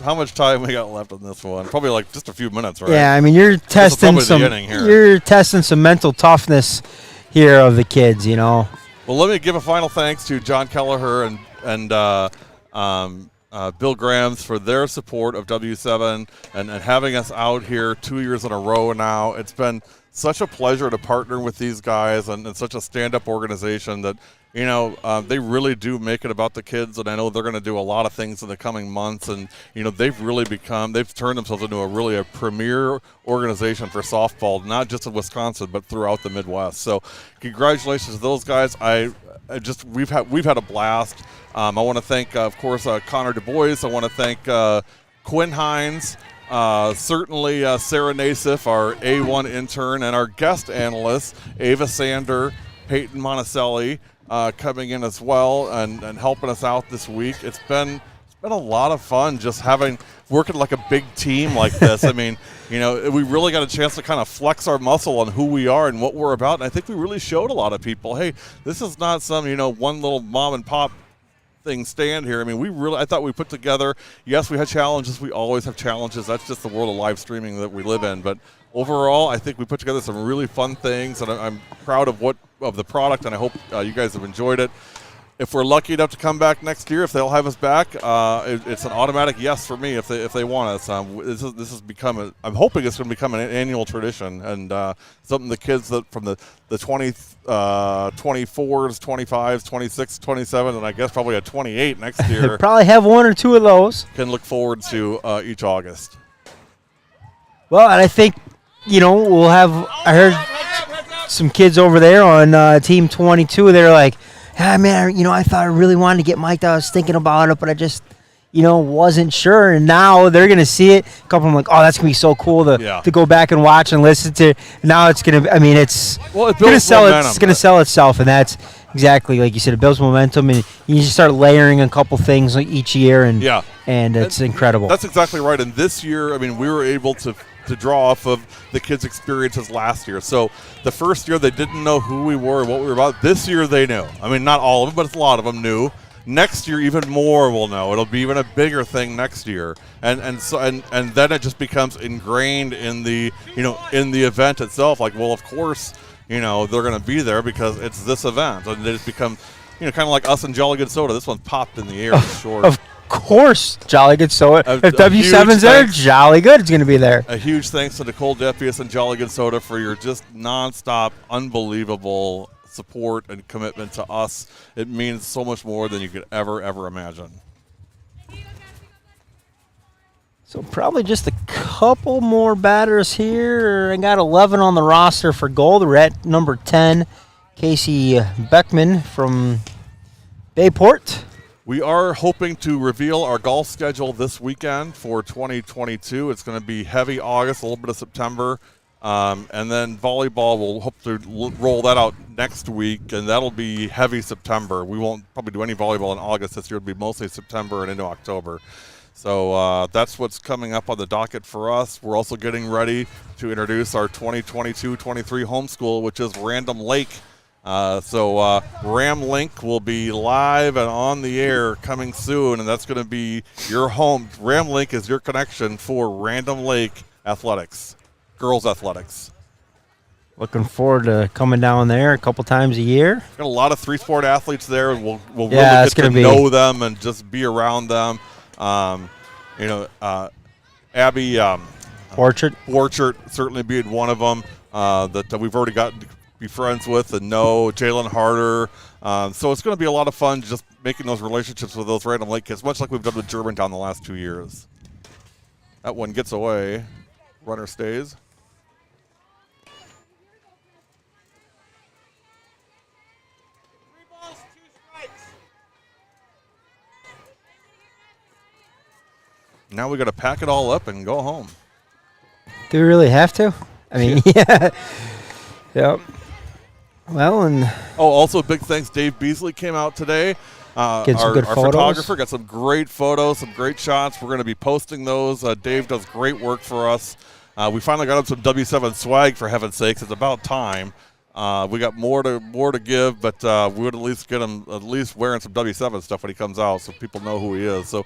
how much time we got left on this one? Probably like just a few minutes, right? Yeah, I mean you're testing some mental toughness here of the kids, Well, let me give a final thanks to John Kelleher and Bill Grams for their support of W7 and having us out here 2 years in a row now. It's been such a pleasure to partner with these guys and such a stand-up organization that, they really do make it about the kids, and I know they're going to do a lot of things in the coming months, and, they've turned themselves into a premier organization for softball, not just in Wisconsin, but throughout the Midwest. So congratulations to those guys. We've had a blast. I want to thank, of course, Connor Du Bois. I want to thank Quinn Hines, certainly Sarah Nasif, our A1 intern, and our guest analysts, Ava Sander, Peyton Monticelli, coming in as well and helping us out this week. It's been a lot of fun just working like a big team like this. I mean, we really got a chance to kind of flex our muscle on who we are and what we're about, and I think we really showed a lot of people, hey, this is not some, one little mom and pop thing stand here. I mean, I thought we put together, yes, we had challenges. We always have challenges. That's just the world of live streaming that we live in. But overall, I think we put together some really fun things, and I'm proud of the product, and I hope you guys have enjoyed it. If we're lucky enough to come back next year, if they'll have us back, it's an automatic yes for me if they want us. This has become I'm hoping it's going to become an annual tradition and something the kids that from the 24s, 25s, 26, 27, and I guess probably a 28 next year. Probably have one or two of those. Can look forward to each August. Well, and I think we'll have. I heard some kids over there on Team 22. They're like, man, I thought I really wanted to get mic'd. I was thinking about it, but I just, wasn't sure. And now they're going to see it. A couple of them like, oh, that's going to be so cool to go back and watch and listen to. Now it's going to, it's going to sell it. It's going to sell itself. And that's exactly, like you said, it builds momentum. And you just start layering a couple things each year. And it's incredible. That's exactly right. And this year, we were able to draw off of the kids' experiences last year. So the first year they didn't know who we were and what we were about. This year they knew. Not all of them, but a lot of them knew. Next year even more will know. It'll be even a bigger thing next year. And then it just becomes ingrained in the in the event itself. Like, well, of course, they're going to be there because it's this event. And it just becomes kind of like us and Jolly Good Soda. This one popped in the air for sure. Of course, Jolly Good Soda. If W7's there, Jolly Good is going to be there. A huge thanks to Nicole Depius and Jolly Good Soda for your just nonstop, unbelievable support and commitment to us. It means so much more than you could ever imagine. So probably just a couple more batters here. I got 11 on the roster for gold. We're at number 10, Casey Beckman from Bayport. We are hoping to reveal our golf schedule this weekend for 2022. It's going to be heavy August, a little bit of September. And then volleyball, we'll hope to roll that out next week, and that'll be heavy September. We won't probably do any volleyball in August this year. It'll be mostly September and into October. So that's what's coming up on the docket for us. We're also getting ready to introduce our 2022-23 homeschool, which is Random Lake. So Ram Link will be live and on the air coming soon, and that's going to be your home. Ram Link is your connection for Random Lake athletics, girls athletics. Looking forward to coming down there a couple times a year. Got a lot of three-sport athletes there, and we'll really it's get to gonna know them and just be around them. Abby Orchard. certainly being one of them that we've already gotten to be friends with and know. Jalen Harder. So it's going to be a lot of fun just making those relationships with those Random Lake kids, much like we've done with Germantown the last 2 years. That one gets away. Runner stays. Now we got to pack it all up and go home. Do we really have to? I mean, yeah. Yep. Well, and also big thanks. Dave Beasley came out today. Get some good our photos. Photographer got some great photos, some great shots. We're going to be posting those. Dave does great work for us. We finally got him some W7 swag, for heaven's sakes. It's about time. We got more to give, but we would at least get him at least wearing some W7 stuff when he comes out, so people know who he is. So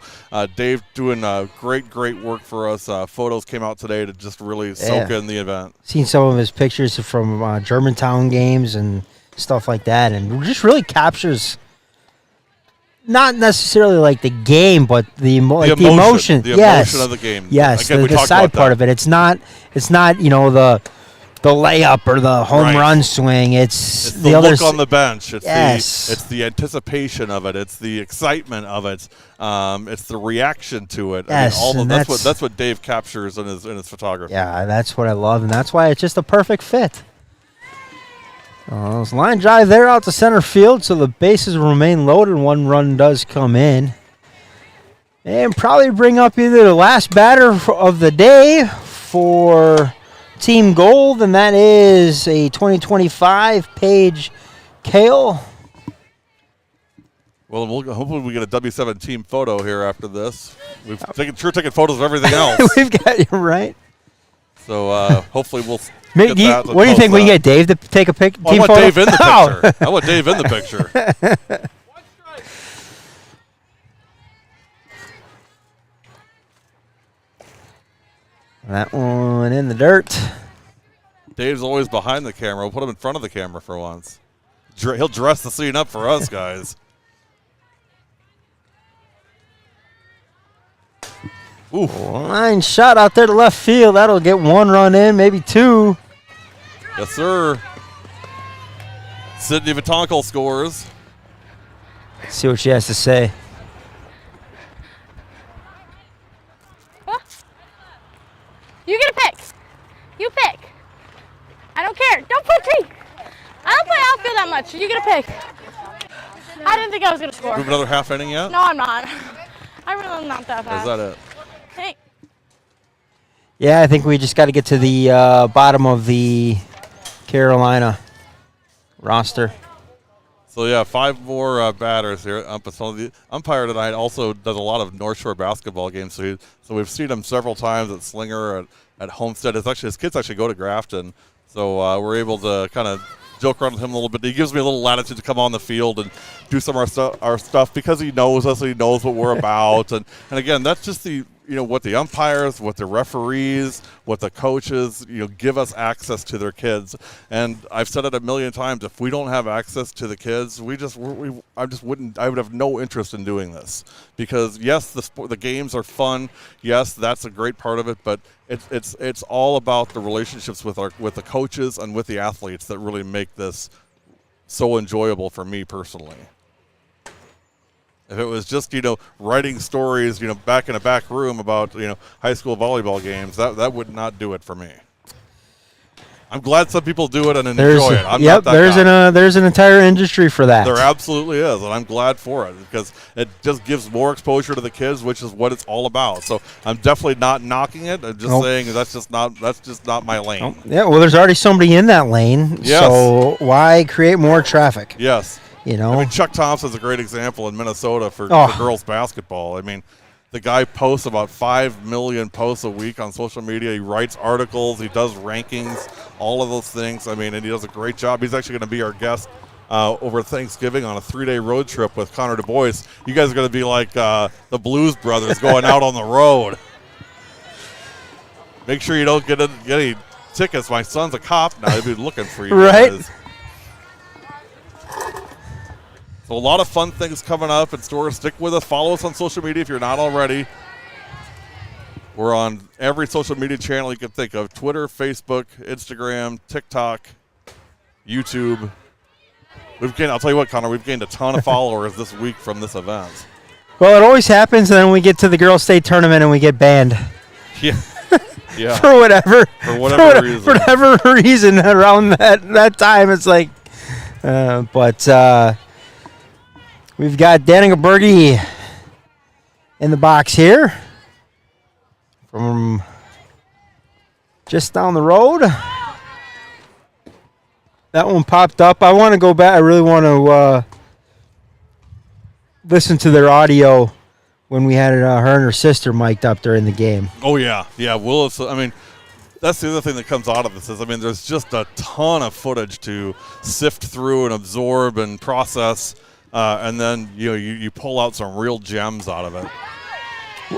Dave doing great work for us. Photos came out today to just really soak in the event. Seen some of his pictures from Germantown games and stuff like that, and just really captures not necessarily like the game, but the emotion. The emotion of the game. Yes, Again, the side part of it. It's not the layup or the home run swing. It's the other look on the bench. It's yes. It's the anticipation of it. It's the excitement of it. It's the reaction to it. Yes, I mean, and that's what Dave captures in his photography. Yeah, that's what I love, and that's why it's just a perfect fit. Line drive there out to center field, so the bases remain loaded. One run does come in. And probably bring up either the last batter of the day for Team Gold, and that is a 2025 Paige Kale. Well, hopefully we get a W7 team photo here after this. We've taken photos of everything else. We've got you right. So hopefully we'll. What do you think? We can get Dave to take a team photo? I want Dave in the picture. I want Dave in the picture. That one in the dirt. Dave's always behind the camera. We'll put him in front of the camera for once. He'll dress the scene up for us guys. Ooh. Line shot out there to left field. That'll get one run in, maybe two. Yes, sir. Sydney Vitonkel scores. Let's see what she has to say. You get a pick. You pick. I don't care. Don't put me. I don't play outfield that much. You get a pick. I didn't think I was going to score. Do we have another half inning yet? No, I'm not. I really am not that fast. Is that it? Hey. Yeah, I think we just got to get to the bottom of the Carolina roster. So, yeah, 5 more batters here. So the umpire tonight also does a lot of North Shore basketball games. So we've seen him several times at Slinger, at Homestead. His kids actually go to Grafton. So we're able to kind of joke around with him a little bit. He gives me a little latitude to come on the field and do some of our stuff because he knows us and he knows what we're about. And again, that's just what the umpires, what the referees, what the coaches, give us access to their kids. And I've said it a million times, if we don't have access to the kids, I would have no interest in doing this. Because yes, the games are fun. Yes, that's a great part of it, but it's all about the relationships with the coaches and with the athletes that really make this so enjoyable for me personally. If it was just, writing stories, back in a back room about, high school volleyball games, that would not do it for me. I'm glad some people do it and There's enjoy it. I'm yep, not that there's guy. there's an entire industry for that. There absolutely is, and I'm glad for it because it just gives more exposure to the kids, which is what it's all about. So I'm definitely not knocking it. I'm just Nope. saying that's just not my lane. Oh, yeah, well, there's already somebody in that lane, Yes. so why create more traffic? Yes. You know, I mean, Chuck Thompson's a great example in Minnesota for Oh. girls basketball. I mean, the guy posts about 5 million posts a week on social media. He writes articles. He does rankings, all of those things. I mean, and he does a great job. He's actually going to be our guest over Thanksgiving on a 3-day road trip with Connor Du Bois. You guys are going to be like the Blues Brothers going out on the road. Make sure you don't get any tickets. My son's a cop now. He'll be looking for you Right. guys. So a lot of fun things coming up in store. Stick with us. Follow us on social media if you're not already. We're on every social media channel you can think of. Twitter, Facebook, Instagram, TikTok, YouTube. I'll tell you what, Connor, we've gained a ton of followers this week from this event. well, it always happens, and then we get to the girls' state tournament and we get banned Yeah. Yeah. for whatever reason. For whatever reason around that time. It's like, but we've got Danica Berge in the box here from just down the road. That one popped up. I want to go back. I really want to listen to their audio when we had her and her sister mic'd up during the game. Oh, yeah. Yeah, Willis, I mean, that's the other thing that comes out of this is, I mean, there's just a ton of footage to sift through and absorb and process, and then you pull out some real gems out of it.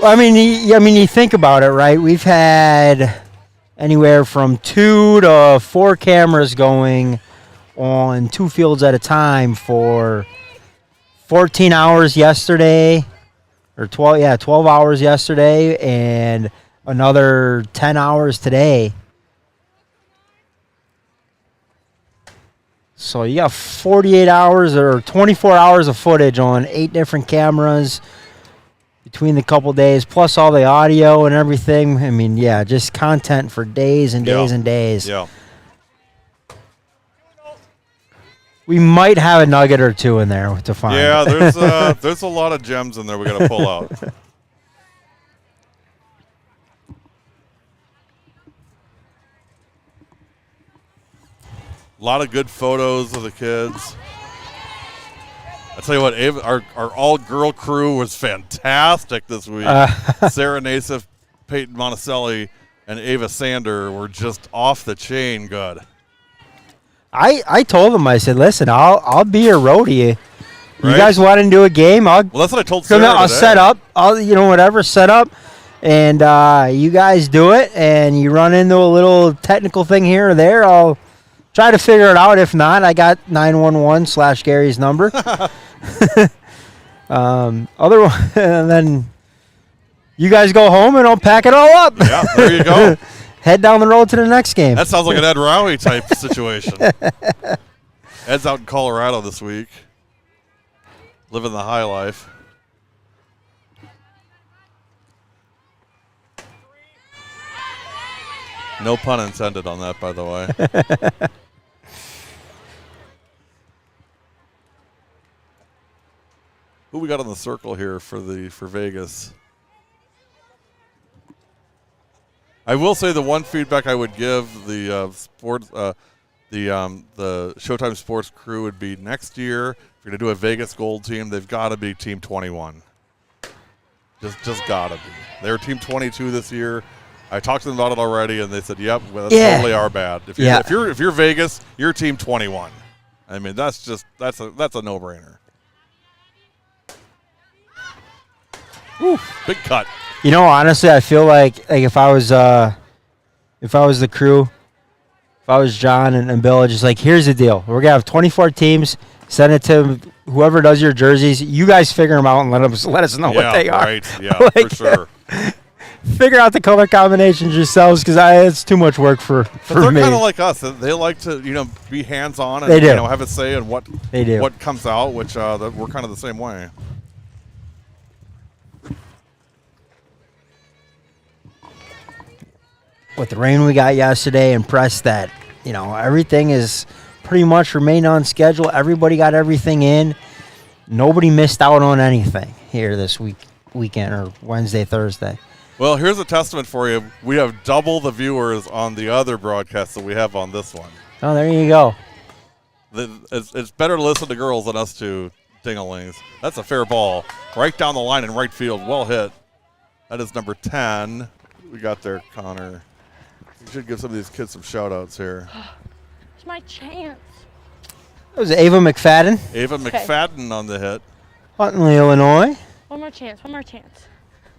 I mean, you think about it, right? We've had anywhere from 2 to 4 cameras going on 2 fields at a time for 14 hours yesterday, or 12 hours yesterday, and another 10 hours today. So you got 48 hours or 24 hours of footage on 8 different cameras between the couple days, plus all the audio and everything. I mean, yeah, just content for days and days and days. Yeah. We might have a nugget or two in there to find. Yeah, there's a lot of gems in there we got to pull out. A lot of good photos of the kids. I tell you what, Ava, our all-girl crew was fantastic this week. Sarah Nassif, Peyton Monticelli, and Ava Sander were just off the chain good. I told them, I said, listen, I'll be your roadie. You Right? guys want to do a game? Well, that's what I told Come Sarah out, I'll today. set up. Whatever, set up. And you guys do it, and you run into a little technical thing here or there. I'll try to figure it out. If not, I got 911/Gary's number. Otherwise, and then you guys go home, and I'll pack it all up. Yeah, there you go. Head down the road to the next game. That sounds like an Ed Rowie type situation. Ed's out in Colorado this week, living the high life. No pun intended on that, by the way. Who we got on the circle here for Vegas? I will say the one feedback I would give the Showtime Sports crew would be next year, if you're going to do a Vegas Gold team, they've got to be Team 21. Just got to be. They were Team 22 this year. I talked to them about it already, and they said, "Yep, well, that's totally our bad. If you're Vegas, you're Team 21." I mean, that's a no-brainer. Whew, big cut. You know, honestly, I feel like if I was the crew, if I was John and Bill, just like, here's the deal: we're gonna have 24 teams. Send it to whoever does your jerseys. You guys figure them out and let us know what they are. Right. Yeah, Like, for sure. Figure out the color combinations yourselves, because it's too much work for They're me. kind of like us. They like to, be hands-on and They do. have a say in what comes out, which we're kind of the same way. With the rain we got yesterday, impressed that everything is pretty much remained on schedule. Everybody got everything in. Nobody missed out on anything here this weekend or Wednesday, Thursday. Well, here's a testament for you. We have double the viewers on the other broadcast that we have on this one. Oh, there you go. It's better to listen to girls than us to ding-a-lings. That's a fair ball. Right down the line in right field. Well hit. That is number 10. We got there, Connor. We should give some of these kids some shout-outs here. It's my chance. That was Ava McFadden, Ava McFadden on the hit. Huntley, Illinois. One more chance. One more chance.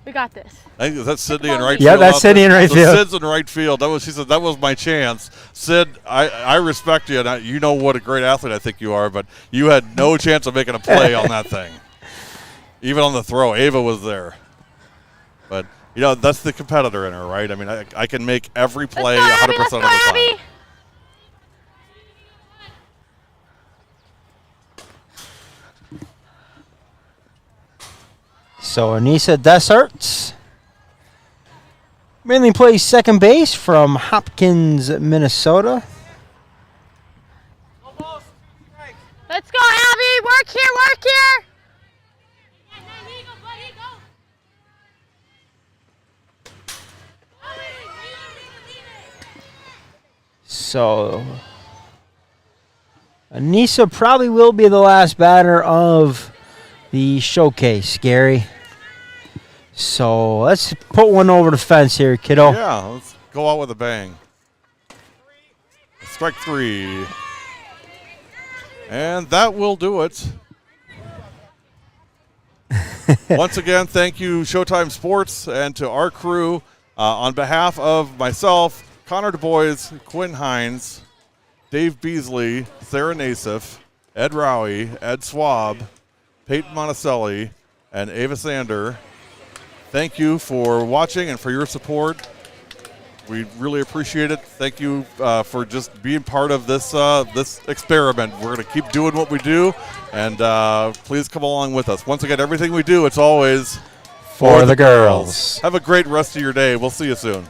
We got this. I think that's Sydney in right Yeah, field. that's Sydney in right So field. Sid's in right field. She said that was my chance. Sid, I respect you, and you know what a great athlete I think you are, but you had no chance of making a play on that thing. Even on the throw, Ava was there. But, that's the competitor in her, right? I mean, I can make every play 100% of the time. So Anissa Desserts mainly plays second base from Hopkins, Minnesota. Let's go, Abby. Work here. Work here. So Anissa probably will be the last batter of the showcase, Gary. So let's put one over the fence here, kiddo. Yeah, let's go out with a bang. Strike 3. And that will do it. Once again, thank you, Showtime Sports, and to our crew. On behalf of myself, Connor Du Bois, Quinn Hines, Dave Beasley, Sarah Nassif, Ed Rowie, Ed Swab, Peyton Monticelli, and Ava Sander, thank you for watching and for your support. We really appreciate it. Thank you for just being part of this this experiment. We're going to keep doing what we do, and please come along with us. Once again, everything we do, it's always For the girls. Have a great rest of your day. We'll see you soon.